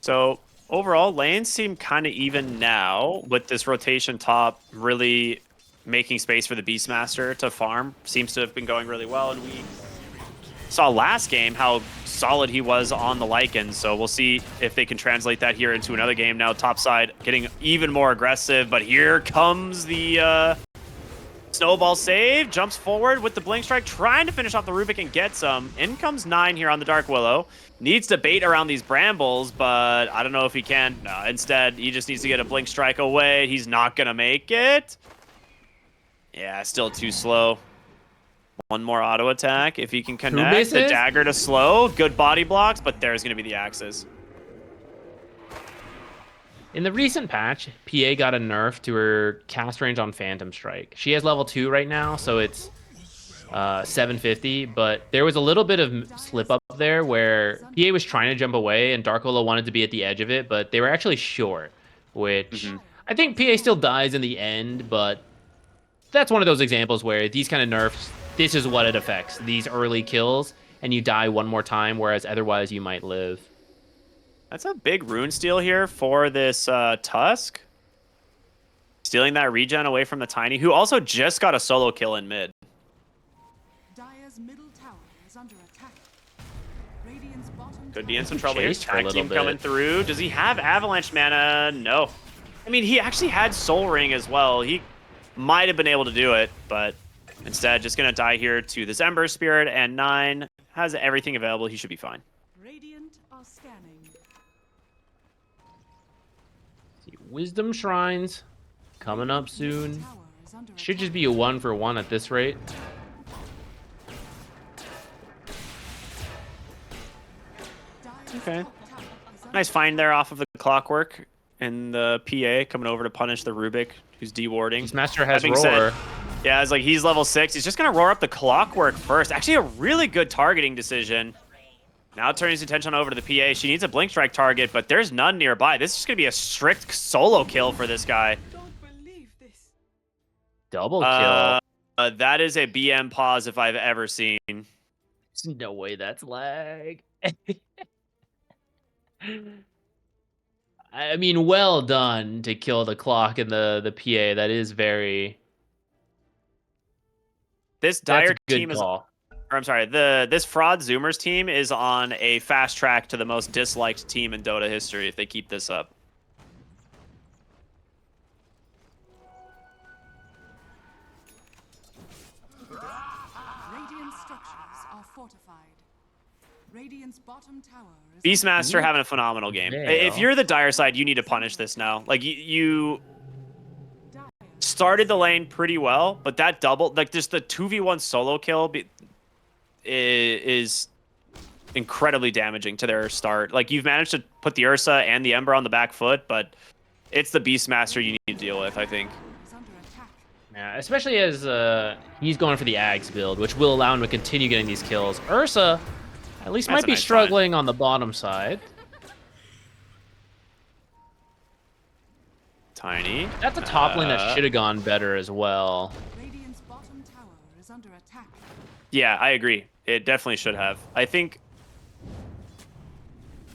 So overall, lanes seem kind of even now with this rotation top really making space for the Beastmaster to farm. Seems to have been going really well, and we saw last game how solid he was on the Lycan, so we'll see if they can translate that here into another game. Now top side getting even more aggressive, but here comes the snowball save, jumps forward with the blink strike, trying to finish off the Rubik and get some. In comes 9 here on the Dark Willow. Needs to bait around these brambles, but I don't know if he can. No, instead, he just needs to get a blink strike away. He's not gonna make it. Yeah, still too slow. One more auto attack if he can connect. The dagger to slow. Good body blocks, but there's going to be the axes. In the recent patch, PA got a nerf to her cast range on Phantom Strike. She has level 2 right now, so it's 750, but there was a little bit of slip up there where PA was trying to jump away and Dark Willow wanted to be at the edge of it, but they were actually short, which I think PA still dies in the end, but that's one of those examples where these kind of nerfs, this is what it affects. These early kills, and you die one more time, whereas otherwise you might live. That's a big rune steal here for this Tusk. Stealing that regen away from the Tiny, who also just got a solo kill in mid. Dire's middle tower is under attack. Radiant's bottom Could be in tower some trouble here. Chased for a Tag little team coming bit. through. Does he have avalanche mana? No. I mean, he actually had Soul Ring as well. He might have been able to do it, but instead just going to die here to this Ember Spirit, and 9 has everything available. He should be fine. Radiant are scanning. Wisdom Shrines coming up soon. Tower is under Should just attack. be a 1-for-1 at this rate. Dire's Okay. top tower is under Nice find there off of the Clockwork and the PA coming over to punish the Rubik, who's dewarding. Beastmaster has That being roar. said, yeah, it's like he's level 6. He's just going to roar up the Clockwork first. Actually, a really good targeting decision. Now turning his attention over to the PA. She needs a blink strike target, but there's none nearby. This is going to be a strict solo kill for this guy. Don't believe this. Double kill. That is a BM pause if I've ever seen. There's no way that's lag. I mean, well done to kill the clock and the PA. That is very... This That's Dire a good team is... call. Or I'm sorry, this Fraud Zoomers team is on a fast track to the most disliked team in Dota history if they keep this up. Radiant structures are fortified. Radiant's bottom tower is Beastmaster having a phenomenal game. Veil. If you're the Dire side, you need to punish this now. Like, you Dire. started the lane pretty well, but that double, like, just the 2v1 solo kill is incredibly damaging to their start. Like, you've managed to put the Ursa and the Ember on the back foot, but it's the Beastmaster you need to deal with, I think. Is under attack. Yeah, especially as he's going for the Ags build, which will allow him to continue getting these kills. Ursa, at least, That's might a be nice struggling on the bottom side. Tiny. That's a top lane that should have gone better as well. Radiant's bottom tower is under attack. Yeah, I agree. It definitely should have. I think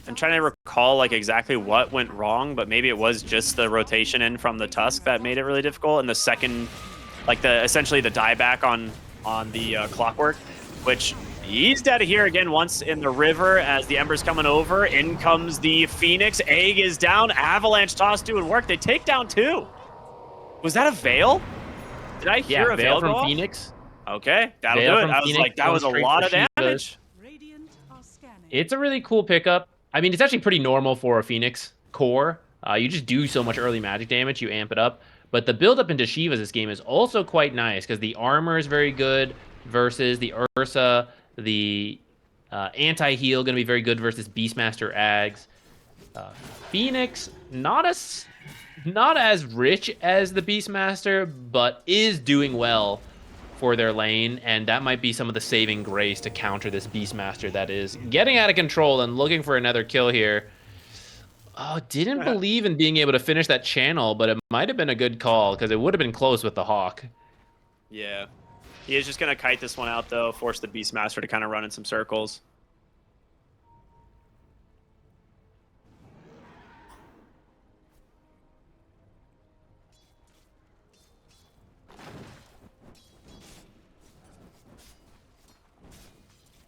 I'm trying to recall like exactly what went wrong, but maybe it was just the rotation in from the Tusk that made it really difficult. And the second, like essentially the dieback on the Clockwork, which he's dead here again once in the river as the Ember's coming over. In comes the Phoenix. Egg is down. Avalanche toss doing work. They take down 2. Was that a Veil? Did I hear a Veil from go off? Phoenix. Okay, that'll Veil do it. from I was Phoenix like, that going was a straight lot for of Shiva's. damage. Radiant are scanning. It's a really cool pickup. I mean, it's actually pretty normal for a Phoenix core. You just do so much early magic damage, you amp it up. But the build-up into Shiva's this game is also quite nice, because the armor is very good versus the Ursa. The anti-heal going to be very good versus Beastmaster Ags. Phoenix, not as rich as the Beastmaster, but is doing well for their lane, and that might be some of the saving grace to counter this Beastmaster that is getting out of control and looking for another kill here. Oh, didn't believe in being able to finish that channel, but it might have been a good call, because it would have been close with the Hawk. Yeah. He is just going to kite this one out, though, force the Beastmaster to kind of run in some circles.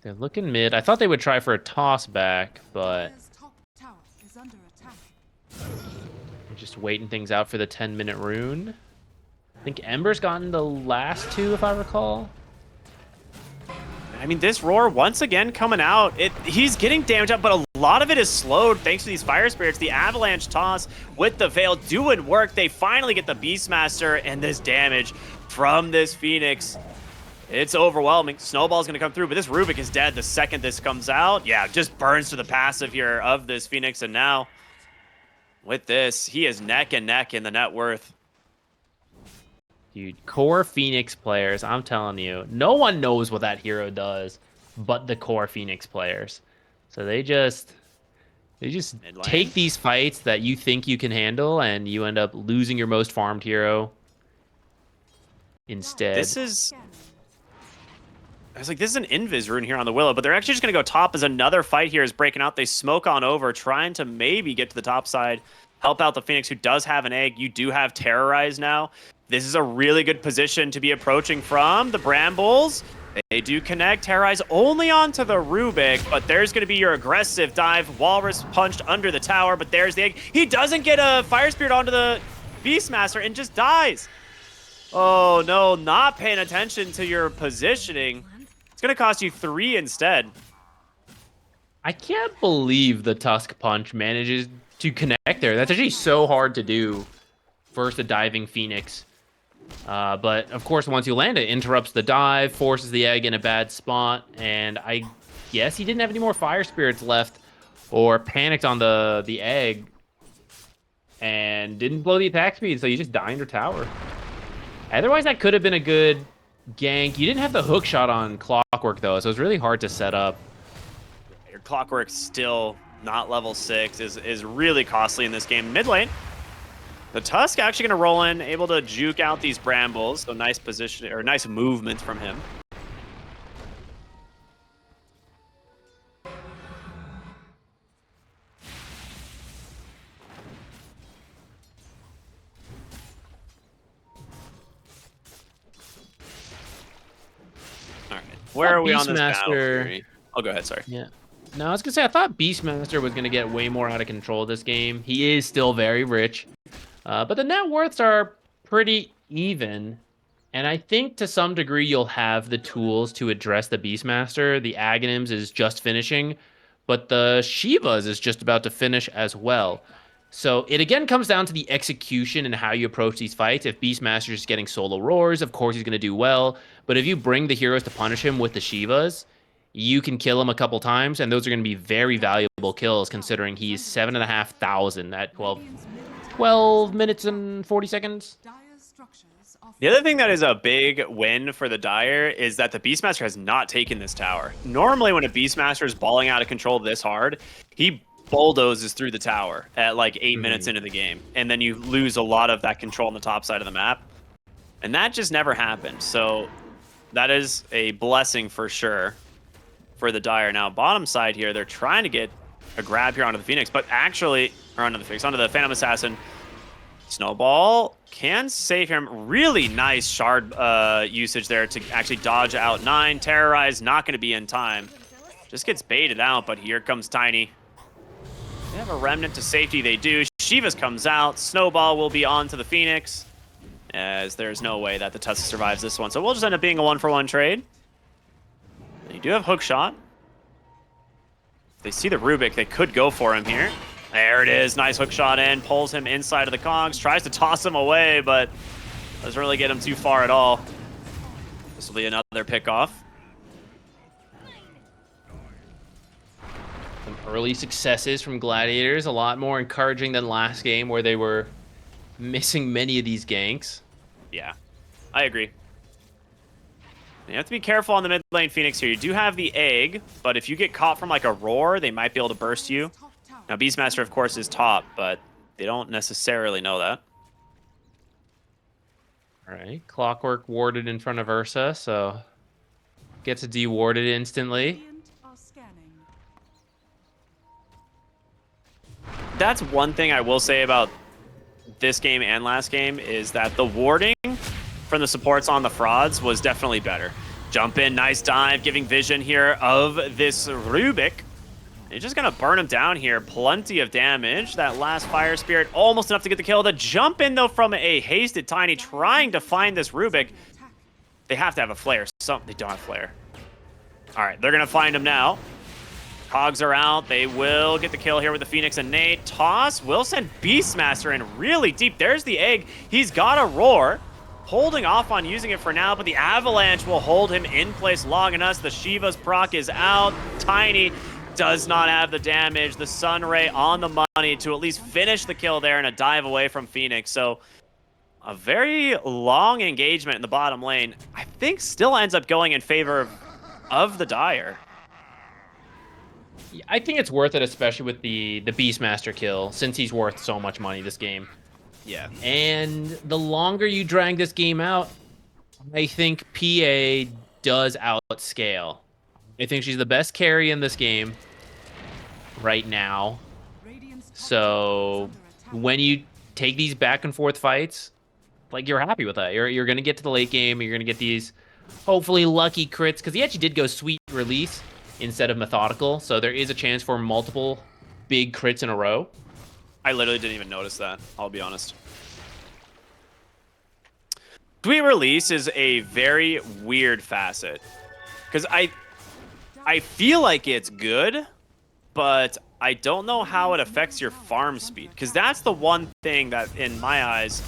They're looking mid. I thought they would try for a toss back, but Dire's top tower is under attack. they're just waiting things out for the 10-minute rune. I think Ember's gotten the last 2, if I recall. I mean, this Roar, once again, coming out, he's getting damage up, but a lot of it is slowed thanks to these Fire Spirits. The Avalanche toss with the Veil doing work. They finally get the Beastmaster, and this damage from this Phoenix, it's overwhelming. Snowball's going to come through, but this Rubik is dead the second this comes out. Yeah, just burns to the passive here of this Phoenix, and now with this, he is neck and neck in the net worth. Dude, core Phoenix players, I'm telling you, no one knows what that hero does but the core Phoenix players. So they just Mid-lane. take these fights that you think you can handle, and you end up losing your most farmed hero instead. This is... I was like, this is an Invis rune here on the Willow, but they're actually just going to go top as another fight here is breaking out. They smoke on over, trying to maybe get to the top side, help out the Phoenix, who does have an egg. You do have Terrorize now. This is a really good position to be approaching from. The Brambles, they do connect. Terrorize only onto the Rubik, but there's going to be your aggressive dive. Walrus punched under the tower, but there's the egg. He doesn't get a Fire Spirit onto the Beastmaster and just dies. Oh, no, not paying attention to your positioning. It's going to cost you 3 instead. I can't believe the Tusk Punch manages to connect there. That's actually so hard to do versus a diving Phoenix. But of course, once you land it, interrupts the dive, forces the egg in a bad spot, and I guess he didn't have any more Fire Spirits left, or panicked on the egg, and didn't blow the attack speed, so you just die in your tower. Otherwise, that could have been a good gank. You didn't have the hook shot on Clockwork, though, so it was really hard to set up. Your Clockwork still not level 6, is really costly in this game. Mid lane, the Tusk actually going to roll in, able to juke out these Brambles. So nice position, or nice movement from him. All right, where are we on this battle? Beastmaster. Oh, go ahead, sorry. Yeah. No, I was going to say, I thought Beastmaster was going to get way more out of control this game. He is still very rich. But the net worths are pretty even. And I think to some degree you'll have the tools to address the Beastmaster. The Aghanims is just finishing, but the Shivas is just about to finish as well. So it again comes down to the execution and how you approach these fights. If Beastmaster is getting solo roars, of course he's going to do well. But if you bring the heroes to punish him with the Shivas, you can kill him a couple times, and those are going to be very valuable kills considering he's 7,500 at 12 minutes and 40 seconds. Dire's structures are The other thing that is a big win for the Dire is that the Beastmaster has not taken this tower. Normally when a Beastmaster is balling out of control this hard, he bulldozes through the tower at like 8 minutes into the game, and then you lose a lot of that control on the top side of the map. And that just never happened, so that is a blessing for sure for the Dire. Now, bottom side here, they're trying to get a grab here onto the Phoenix, but actually, or onto the Phoenix, onto the Phantom Assassin. Snowball can save him. Really nice shard usage there to actually dodge out 9. Terrorize, not going to be in time. Just gets baited out, but here comes Tiny. They have a remnant to safety, they do. Shivas comes out. Snowball will be on to the Phoenix, as there's no way that the Tusk survives this one. So we'll just end up being a 1-for-1 trade. You do have hook shot. If they see the Rubik, they could go for him here. There it is. Nice hook shot in. Pulls him inside of the cogs. Tries to toss him away, but doesn't really get him too far at all. This will be another pickoff. Some early successes from Gladiators. A lot more encouraging than last game where they were missing many of these ganks. Yeah, I agree. You have to be careful on the mid lane Phoenix here. You do have the egg, but if you get caught from like a roar, they might be able to burst you. top tower. Now, Beastmaster, of course, is top, but they don't necessarily know that. All right, Clockwork warded in front of Ursa, so gets dewarded instantly. Radiant are scanning. That's one thing I will say about this game and last game is that the warding from the supports on the frauds was definitely better. Jump in, nice dive, giving vision here of this Rubik. He's just gonna burn him down here. Plenty of damage. That last Fire Spirit, almost enough to get the kill. The jump in, though, from a hasted Tiny, trying to find this Rubik. They have to have a flare. They don't have flare. All right, they're gonna find him now. Cogs are out. They will get the kill here with the Phoenix and Nate. Toss will send Beastmaster in really deep. There's the egg. He's got a roar. Holding off on using it for now, but the Avalanche will hold him in place long enough. The Shiva's proc is out. Tiny does not have the damage. The Sunray on the money to at least finish the kill there and a dive away from Phoenix. So a very long engagement in the bottom lane. I think still ends up going in favor of the Dire. I think it's worth it, especially with the Beastmaster kill, since he's worth so much money this game. Yeah. And the longer you drag this game out, I think PA does outscale. I think she's the best carry in this game right now. So when you take these back and forth fights, like, you're happy with that. You're going to get to the late game. You're going to get these hopefully lucky crits, because he actually did go sweet release instead of methodical. So there is a chance for multiple big crits in a row. I literally didn't even notice that, I'll be honest. Sweet release is a very weird facet, because I feel like it's good, but I don't know how it affects your farm speed, because that's the one thing that, in my eyes,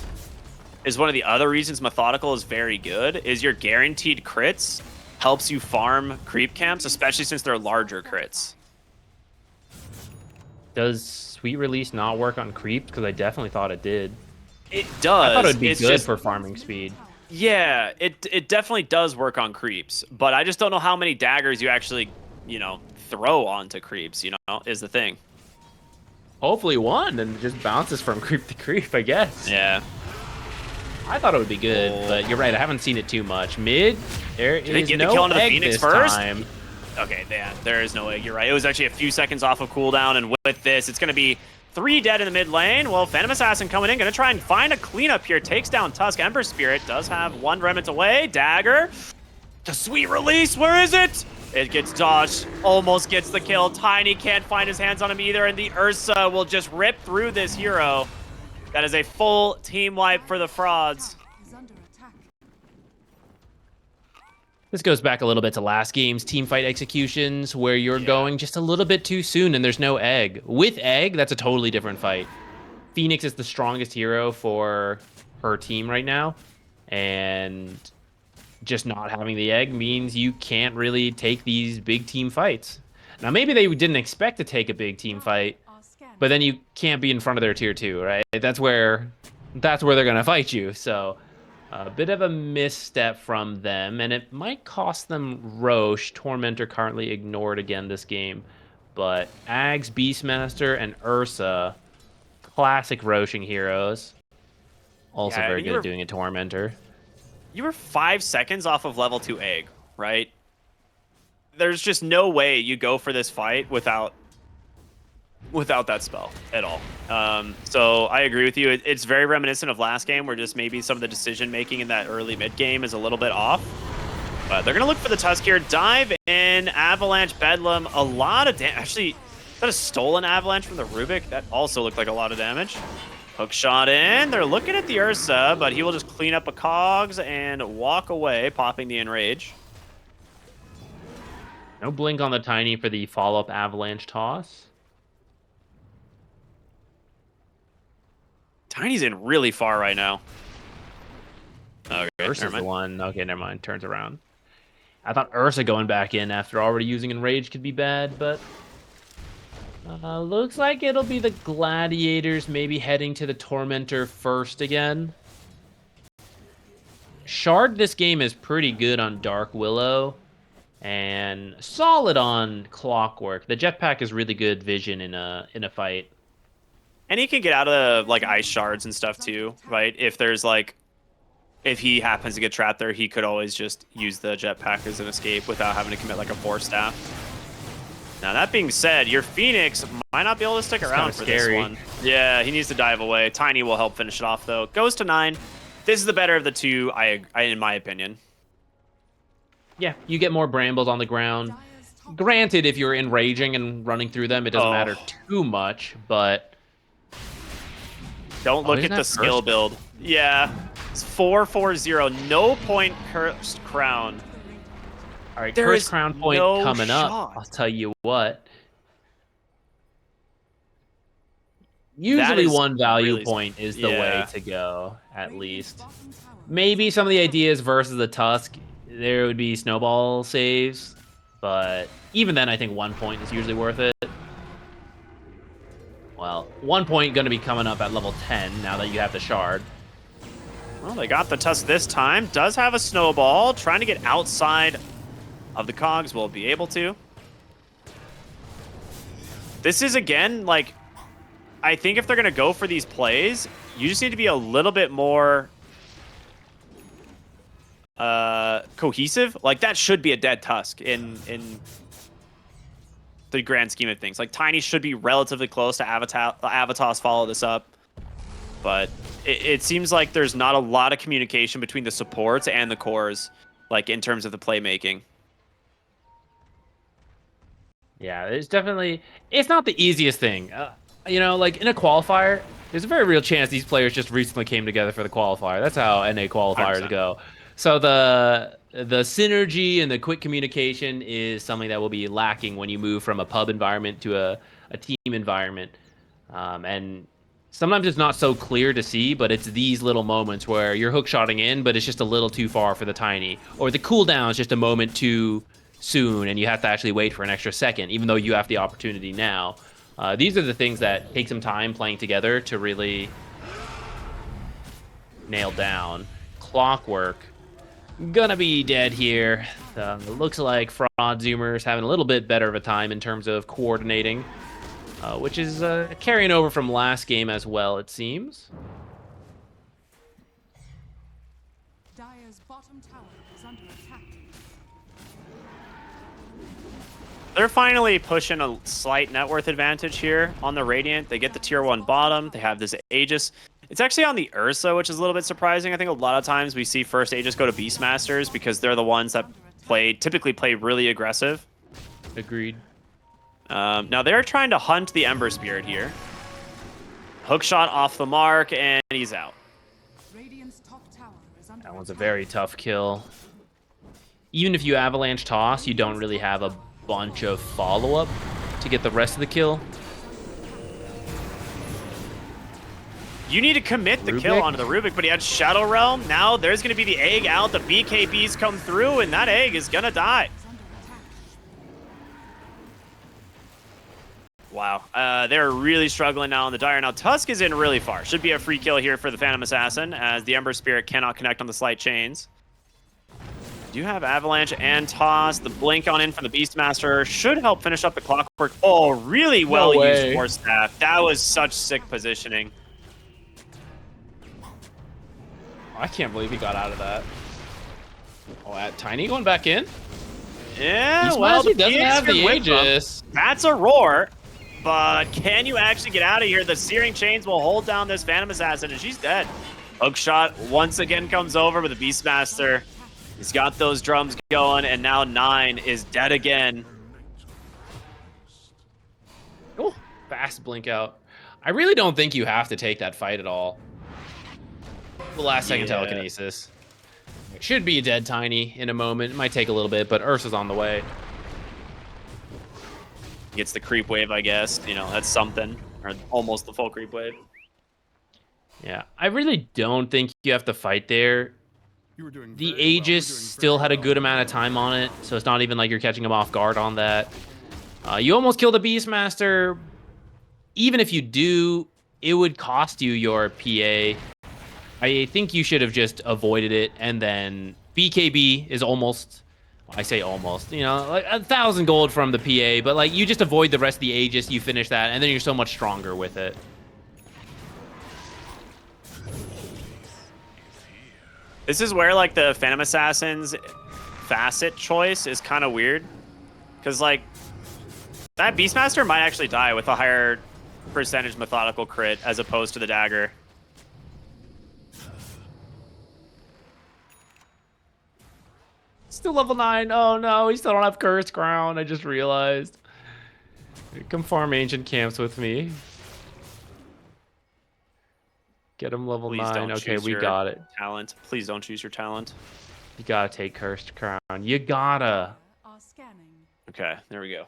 is one of the other reasons methodical is very good, is your guaranteed crits helps you farm creep camps, especially since they're larger crits. Does Sweet Release not work on creeps? Because I definitely thought it did. It does. I thought it would be It's good just for farming speed. Yeah, it definitely does work on creeps, but I just don't know how many daggers you actually, throw onto creeps, is the thing. Hopefully one, and it just bounces from creep to creep, I guess. Yeah. I thought it would be good, but you're right, I haven't seen it too much. Mid, there is they get no the kill into the egg Phoenix this first? time. Okay, yeah, there is no egg, you're right. It was actually a few seconds off of cooldown, and with this, it's going to be 3 dead in the mid lane. Well, Phantom Assassin coming in, going to try and find a cleanup here. Takes down Tusk. Ember Spirit does have 1 remnant away. Dagger. The Sweet Release, where is it? It gets dodged, almost gets the kill. Tiny can't find his hands on him either, and the Ursa will just rip through this hero. That is a full team wipe for the frauds. This goes back a little bit to last game's teamfight executions, where you're going just a little bit too soon and there's no egg. With egg, that's a totally different fight. Phoenix is the strongest hero for her team right now, and just not having the egg means you can't really take these big team fights. Now, maybe they didn't expect to take a big team fight, but then you can't be in front of their tier 2, right? That's where they're going to fight you, so... a bit of a misstep from them, and it might cost them Roche. Tormentor currently ignored again this game. But Ags, Beastmaster, and Ursa, classic Roshing heroes. Also very good at doing a Tormentor. You were 5 seconds off of level 2 egg, right? There's just no way you go for this fight without that spell at all. So I agree with you. It's very reminiscent of last game, where just maybe some of the decision making in that early mid game is a little bit off. But they're gonna look for the Tusk here. Dive in, Avalanche, Bedlam, a lot of damage. Actually, is that a stolen Avalanche from the Rubik? That also looked like a lot of damage. Hook shot in. They're looking at the Ursa, but he will just clean up a cogs and walk away, popping the Enrage. No blink on the Tiny for the follow-up Avalanche toss. Tiny's in really far right now. Okay, Ursa's the one. Okay, never mind. Turns around. I thought Ursa going back in after already using Enrage could be bad, but... looks like it'll be the Gladiators maybe heading to the Tormentor first again. Shard this game is pretty good on Dark Willow, and solid on Clockwork. The Jetpack is really good vision in a fight. And he can get out of, like, ice shards and stuff, too, right? If he happens to get trapped there, he could always just use the jetpack as an escape without having to commit, like, a Force Staff. Now, that being said, your Phoenix might not be able to stick around for this one. Yeah, he needs to dive away. Tiny will help finish it off, though. Goes to 9. This is the better of the two, in my opinion. Yeah, you get more brambles on the ground. Granted, if you're enraging and running through them, it doesn't matter too much, but... Don't look isn't at the that skill first? build. Yeah. It's 4-4-0. No point cursed crown. All right, There Cursed is Crown point no coming up. shot. I'll tell you what. That Usually is one value really point is the way to go, at least. Maybe some of the ideas versus the Tusk, there would be snowball saves, but even then, I think 1 point is usually worth it. Well, 1 point going to be coming up at level 10 now that you have the shard. Well, they got the Tusk this time. Does have a snowball. Trying to get outside of the cogs. Will be able to. This is, again, like... I think if they're going to go for these plays, you just need to be a little bit more cohesive. Like, that should be a dead Tusk in the grand scheme of things. Like, Tiny should be relatively close to Avatos follow this up. But it seems like there's not a lot of communication between the supports and the cores, like, in terms of the playmaking. Yeah, it's definitely... It's not the easiest thing. You know, like in a qualifier, there's a very real chance these players just recently came together for the qualifier. That's how NA qualifiers 100%. go. So the synergy and the quick communication is something that will be lacking when you move from a pub environment to a team environment. And sometimes it's not so clear to see, but it's these little moments where you're hookshotting in, but it's just a little too far for the Tiny. Or the cooldown is just a moment too soon, and you have to actually wait for an extra second, even though you have the opportunity now. These are the things that take some time playing together to really nail down. Clockwork. Gonna be dead here. It looks like Fraud Zoomer's having a little bit better of a time in terms of coordinating, which is carrying over from last game as well, it seems. Dire's bottom tower is under attack. They're finally pushing a slight net worth advantage here on the Radiant. They get the tier 1 bottom. They have this Aegis. It's actually on the Ursa, which is a little bit surprising. I think a lot of times we see first Aegis go to Beastmasters because they're the ones that typically play really aggressive. Agreed. Now they're trying to hunt the Ember Spirit here. Hookshot off the mark, and he's out. Radiant's top tower is under That one's a attack. very tough kill. Even if you avalanche toss, you don't really have a bunch of follow-up to get the rest of the kill. You need to commit the kill Rubik? onto the Rubik, but he had Shadow Realm. Now there's going to be the egg out. The BKBs come through, and that egg is going to die. Is under attack. Wow. They're really struggling now on the Dire. Now Tusk is in really far. Should be a free kill here for the Phantom Assassin, as the Ember Spirit cannot connect on the Slight Chains. Do have Avalanche and Toss. The blink on in from the Beastmaster should help finish up the Clockwork. Oh, really well used War Staff. That was such sick positioning. I can't believe he got out of that. Oh, at Tiny going back in? Yeah, He well, the doesn't have the PX can whip him. Aegis. That's a roar, but can you actually get out of here? The Searing Chains will hold down this Phantom Assassin, and she's dead. Hookshot once again comes over with the Beastmaster. He's got those drums going, and now 9 is dead again. Oh, fast blink out. I really don't think you have to take that fight at all. The last second telekinesis. It should be a dead Tiny in a moment. It might take a little bit, but Ursa's on the way. Gets the creep wave, I guess. You know, that's something. Or almost the full creep wave. Yeah, I really don't think you have to fight there. The Aegis still had a good amount of time on it, so it's not even like you're catching him off guard on that. You almost killed the Beastmaster. Even if you do, it would cost you your PA. I think you should have just avoided it, and then BKB is almost... I say almost, you know, like 1,000 gold from the PA, but like you just avoid the rest of the Aegis, you finish that, and then you're so much stronger with it. This is where, like, the Phantom Assassin's facet choice is kind of weird. Because, like, that Beastmaster might actually die with a higher percentage methodical crit as opposed to the dagger. Still level 9. Oh no, we still don't have Cursed Crown. I just realized. Come farm ancient camps with me. Get him level Please 9. don't Okay, choose we your got it. talent. Please don't choose your talent. You gotta take Cursed Crown. You gotta. Are scanning. Okay, there we go.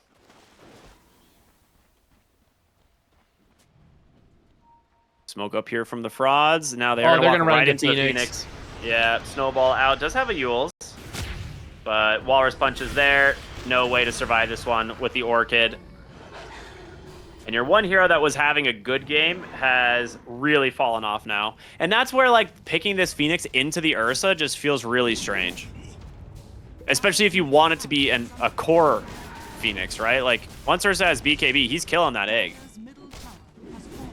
Smoke up here from the frauds. Now they're they're walk gonna run right into into the Phoenix. Phoenix. Yeah, Snowball out. Does have a Yules, but Walrus Punch is there. No way to survive this one with the Orchid. And your one hero that was having a good game has really fallen off now. And that's where, like, picking this Phoenix into the Ursa just feels really strange. Especially if you want it to be a core Phoenix, right? Like, once Ursa has BKB, he's killing that egg. Dire's middle tower has fallen.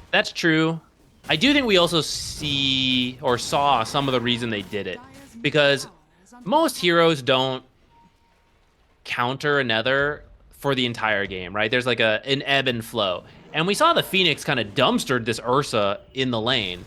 That's true. I do think we also see or saw some of the reason they did it. Dire's middle Because tower is under most attack. heroes don't counter another for the entire game, right? There's like an ebb and flow. And we saw the Phoenix kind of dumpstered this Ursa in the lane.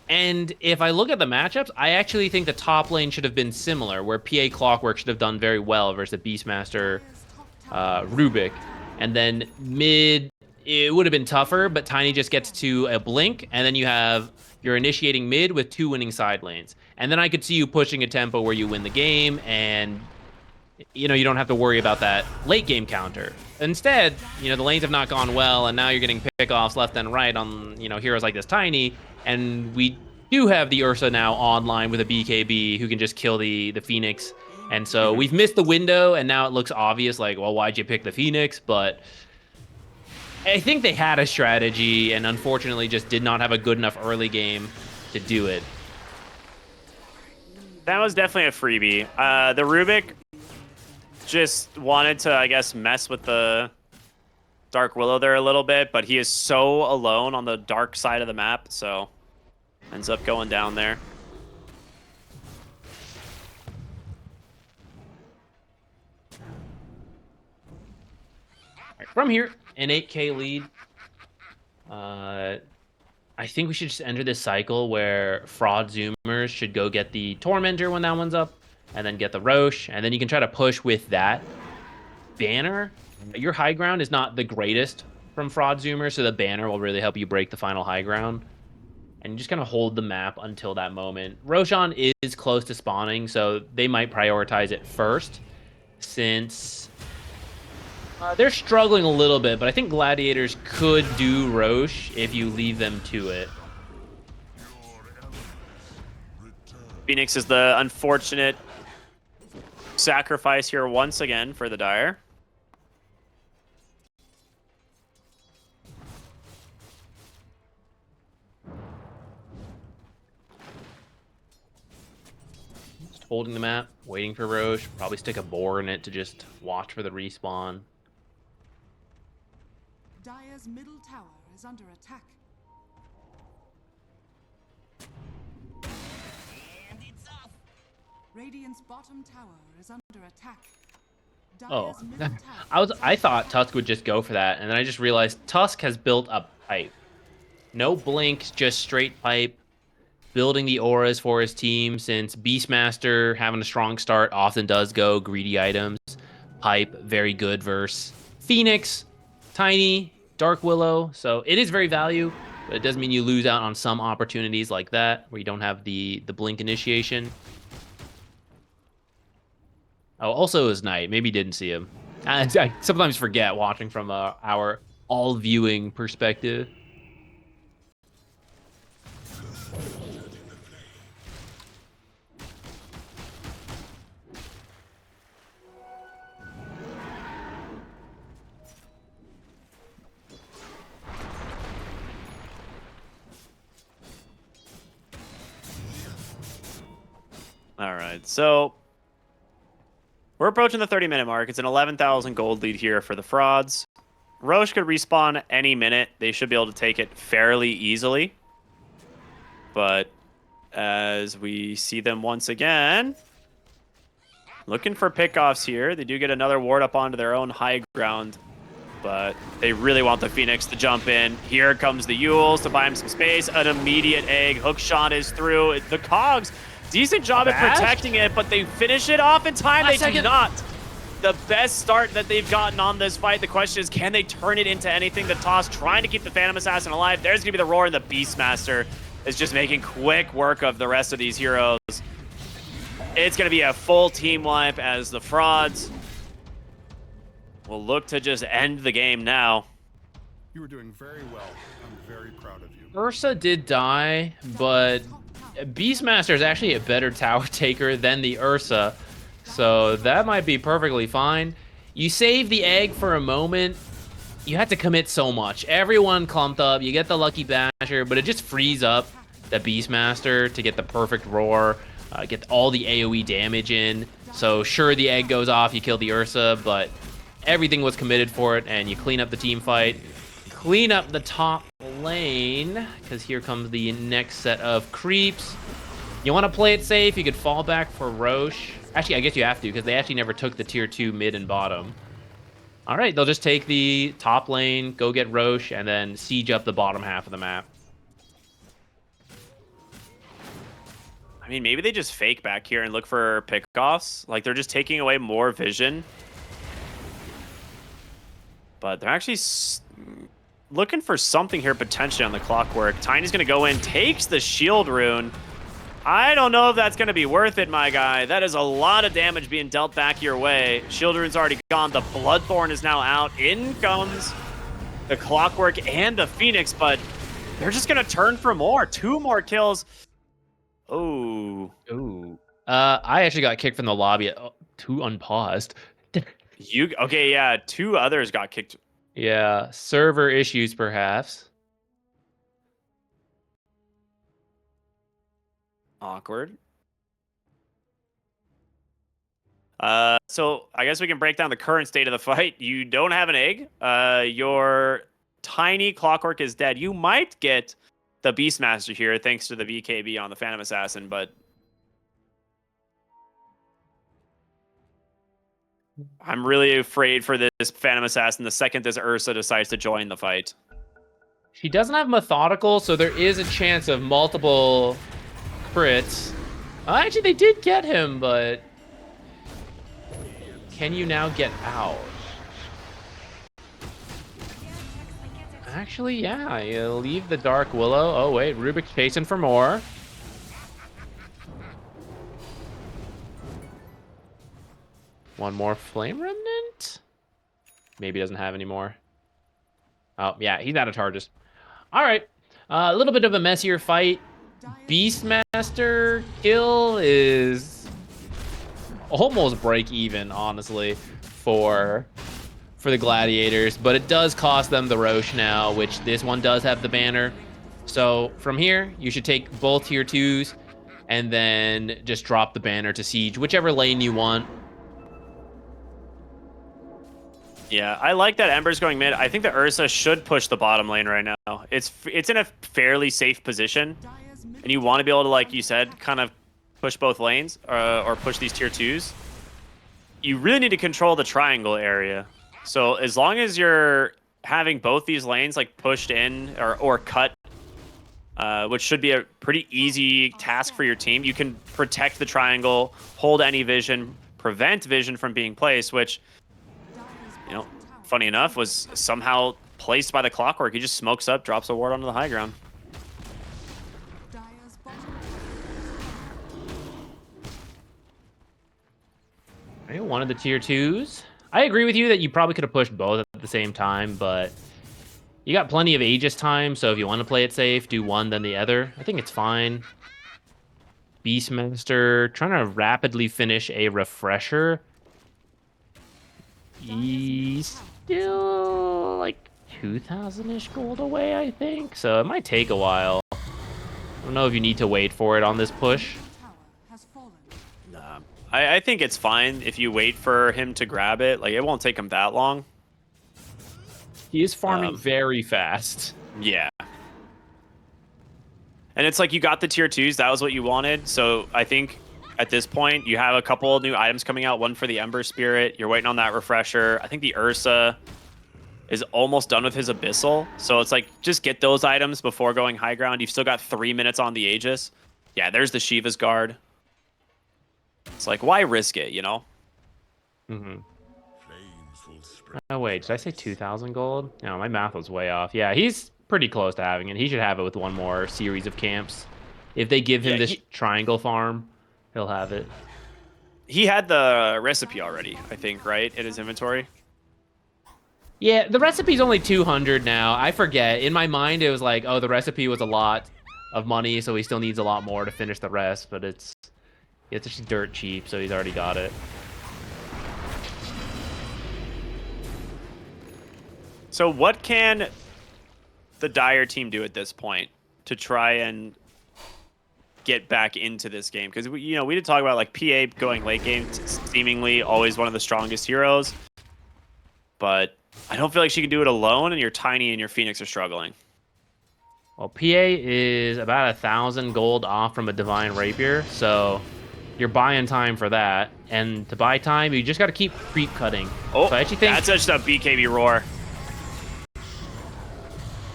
And if I look at the matchups, I actually think the top lane should have been similar, where PA Clockwork should have done very well versus Beastmaster Dire's top tower Rubik. And then mid, it would have been tougher, but Tiny just gets to a blink, and then you're initiating mid with 2 winning side lanes. And then I could see you pushing a tempo where you win the game, and you don't have to worry about that late game counter. Instead, the lanes have not gone well, and now you're getting pickoffs left and right on heroes like this Tiny, and we do have the Ursa now online with a BKB who can just kill the Phoenix. And so we've missed the window, and now it looks obvious, like, well, why'd you pick the Phoenix? But I think they had a strategy, and unfortunately just did not have a good enough early game to do it. That was definitely a freebie. The Rubik just wanted to, I guess, mess with the Dark Willow there a little bit, but he is so alone on the dark side of the map, so ends up going down there. From here, an 8K lead. I think we should just enter this cycle where Fraud Zoomers should go get the Tormentor when that one's up, and then get the Roche, and then you can try to push with that. Banner, your high ground is not the greatest from Fraud Zoomer, so the banner will really help you break the final high ground. And you just kind of hold the map until that moment. Roshan is close to spawning, so they might prioritize it first, since they're struggling a little bit, but I think Gladiators could do Roche if you leave them to it. Phoenix is the unfortunate sacrifice here once again for the Dire. Just holding the map, waiting for Roche, probably stick a boar in it to just watch for the respawn. Dire's middle tower is under attack. Radiant's bottom tower is under attack. Oh, Dire's middle tower I thought Tusk would just go for that, and then I just realized Tusk has built a pipe. No blink, just straight pipe. Building the auras for his team, since Beastmaster having a strong start often does go greedy items. Pipe, very good versus Phoenix, Tiny, Dark Willow. So it is very value, but it does mean you lose out on some opportunities like that where you don't have the blink initiation. Oh, also his Knight. Maybe didn't see him. I sometimes forget watching from our all-viewing perspective. All right, so we're approaching the 30-minute mark. It's an 11,000 gold lead here for the Frauds. Roche could respawn any minute. They should be able to take it fairly easily. But as we see them once again, looking for pickoffs here. They do get another ward up onto their own high ground, but they really want the Phoenix to jump in. Here comes the Yules to buy him some space. An immediate egg. Hook shot is through. The Cogs Decent job at protecting it, but they finish it off in time. They do not. The best start that they've gotten on this fight. The question is, can they turn it into anything? The toss, trying to keep the Phantom Assassin alive. There's going to be the roar, and the Beastmaster is just making quick work of the rest of these heroes. It's going to be a full team wipe as the frauds will look to just end the game now. You were doing very well. I'm very proud of you. Ursa did die, but Beastmaster is actually a better tower taker than the Ursa, so that might be perfectly fine. You save the egg for a moment. You had to commit so much. Everyone clumped up. You get the Lucky Basher, but it just frees up the Beastmaster to get the perfect roar, get all the AoE damage in. So sure, the egg goes off, you kill the Ursa, but everything was committed for it, and you clean up the team fight. Clean up the top lane, because here comes the next set of creeps. You want to play it safe, you could fall back for Roche. Actually, I guess you have to, because they actually never took the tier 2 mid and bottom. All right, they'll just take the top lane, go get Roche, and then siege up the bottom half of the map. I mean, maybe they just fake back here and look for pickoffs. Like, they're just taking away more vision. But they're actually looking for something here potentially on the Clockwork. Tiny's going to go in, takes the shield rune. I don't know if that's going to be worth it, my guy. That is a lot of damage being dealt back your way. Shield rune's already gone. The Bloodthorn is now out. In comes the Clockwork and the Phoenix, but they're just going to turn for more. 2 more kills. Oh. Ooh. I actually got kicked from the lobby at 2 unpaused. Okay, yeah. 2 others got kicked. Yeah, server issues perhaps. Awkward. So I guess we can break down the current state of the fight. You don't have an egg. Your tiny Clockwork is dead. You might get the Beastmaster here thanks to the BKB on the Phantom Assassin, but I'm really afraid for this Phantom Assassin the second this Ursa decides to join the fight. She doesn't have Methodical, so there is a chance of multiple crits. Actually, they did get him, but can you now get out? Actually, yeah, you leave the Dark Willow. Oh, wait, Rubik's chasing for more. One more Flame Remnant? Maybe he doesn't have any more. Oh, yeah, he's out of charges. All right, a little bit of a messier fight. Beastmaster kill is almost break even, honestly, for the Gladiators, but it does cost them the Roche now, which this one does have the banner. So from here, you should take both tier 2s and then just drop the banner to siege whichever lane you want. Yeah, I like that Ember's going mid. I think the Ursa should push the bottom lane right now. It's in a fairly safe position, and you want to be able to, like you said, kind of push both lanes or push these tier 2s. You really need to control the triangle area. So as long as you're having both these lanes like pushed in or cut, which should be a pretty easy task for your team, you can protect the triangle, hold any vision, prevent vision from being placed, which, you know, funny enough, was somehow placed by the Clockwork. He just smokes up, drops a ward onto the high ground. Right, one of the tier 2s. I agree with you that you probably could have pushed both at the same time, but you got plenty of Aegis time, so if you want to play it safe, do one, then the other. I think it's fine. Beastmaster trying to rapidly finish a refresher. He's still like 2,000-ish gold away, I think, so it might take a while. I don't know if you need to wait for it on this push. Nah, I think it's fine if you wait for him to grab it. Like, it won't take him that long. He is farming very fast. Yeah. And it's like you got the tier 2s. That was what you wanted. So I think at this point, you have a couple new items coming out. One for the Ember Spirit. You're waiting on that refresher. I think the Ursa is almost done with his Abyssal. So it's like, just get those items before going high ground. You've still got 3 minutes on the Aegis. Yeah, there's the Shiva's Guard. It's like, why risk it, you know? Mm-hmm. Oh, wait, did I say 2,000 gold? No, my math was way off. Yeah, he's pretty close to having it. He should have it with one more series of camps. If they give him Yeah, this triangle farm, he'll have it. He had the recipe already, I think, right? In his inventory. Yeah, the recipe's only 200 now. I forget. In my mind, it was like, oh, the recipe was a lot of money, so he still needs a lot more to finish the rest, but it's just dirt cheap, so he's already got it. So what can the Dire team do at this point to try and get back into this game? Because we did talk about like PA going late game, seemingly always one of the strongest heroes, but I don't feel like she can do it alone. And your Tiny and your Phoenix are struggling. Well, PA is about 1,000 gold off from a Divine Rapier, so you're buying time for that. And to buy time, you just got to keep creep cutting. Oh, so I actually think that's just a BKB roar.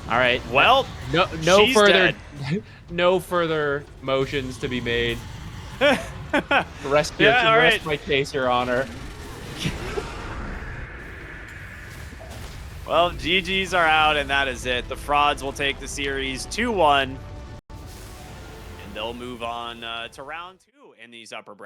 All right. Well, no she's further dead. no further motions to be made. Rest my case, Your Honor. Well, GGs are out, and that is it. The Frauds will take the series 2-1, and they'll move on to round 2 in these upper brackets.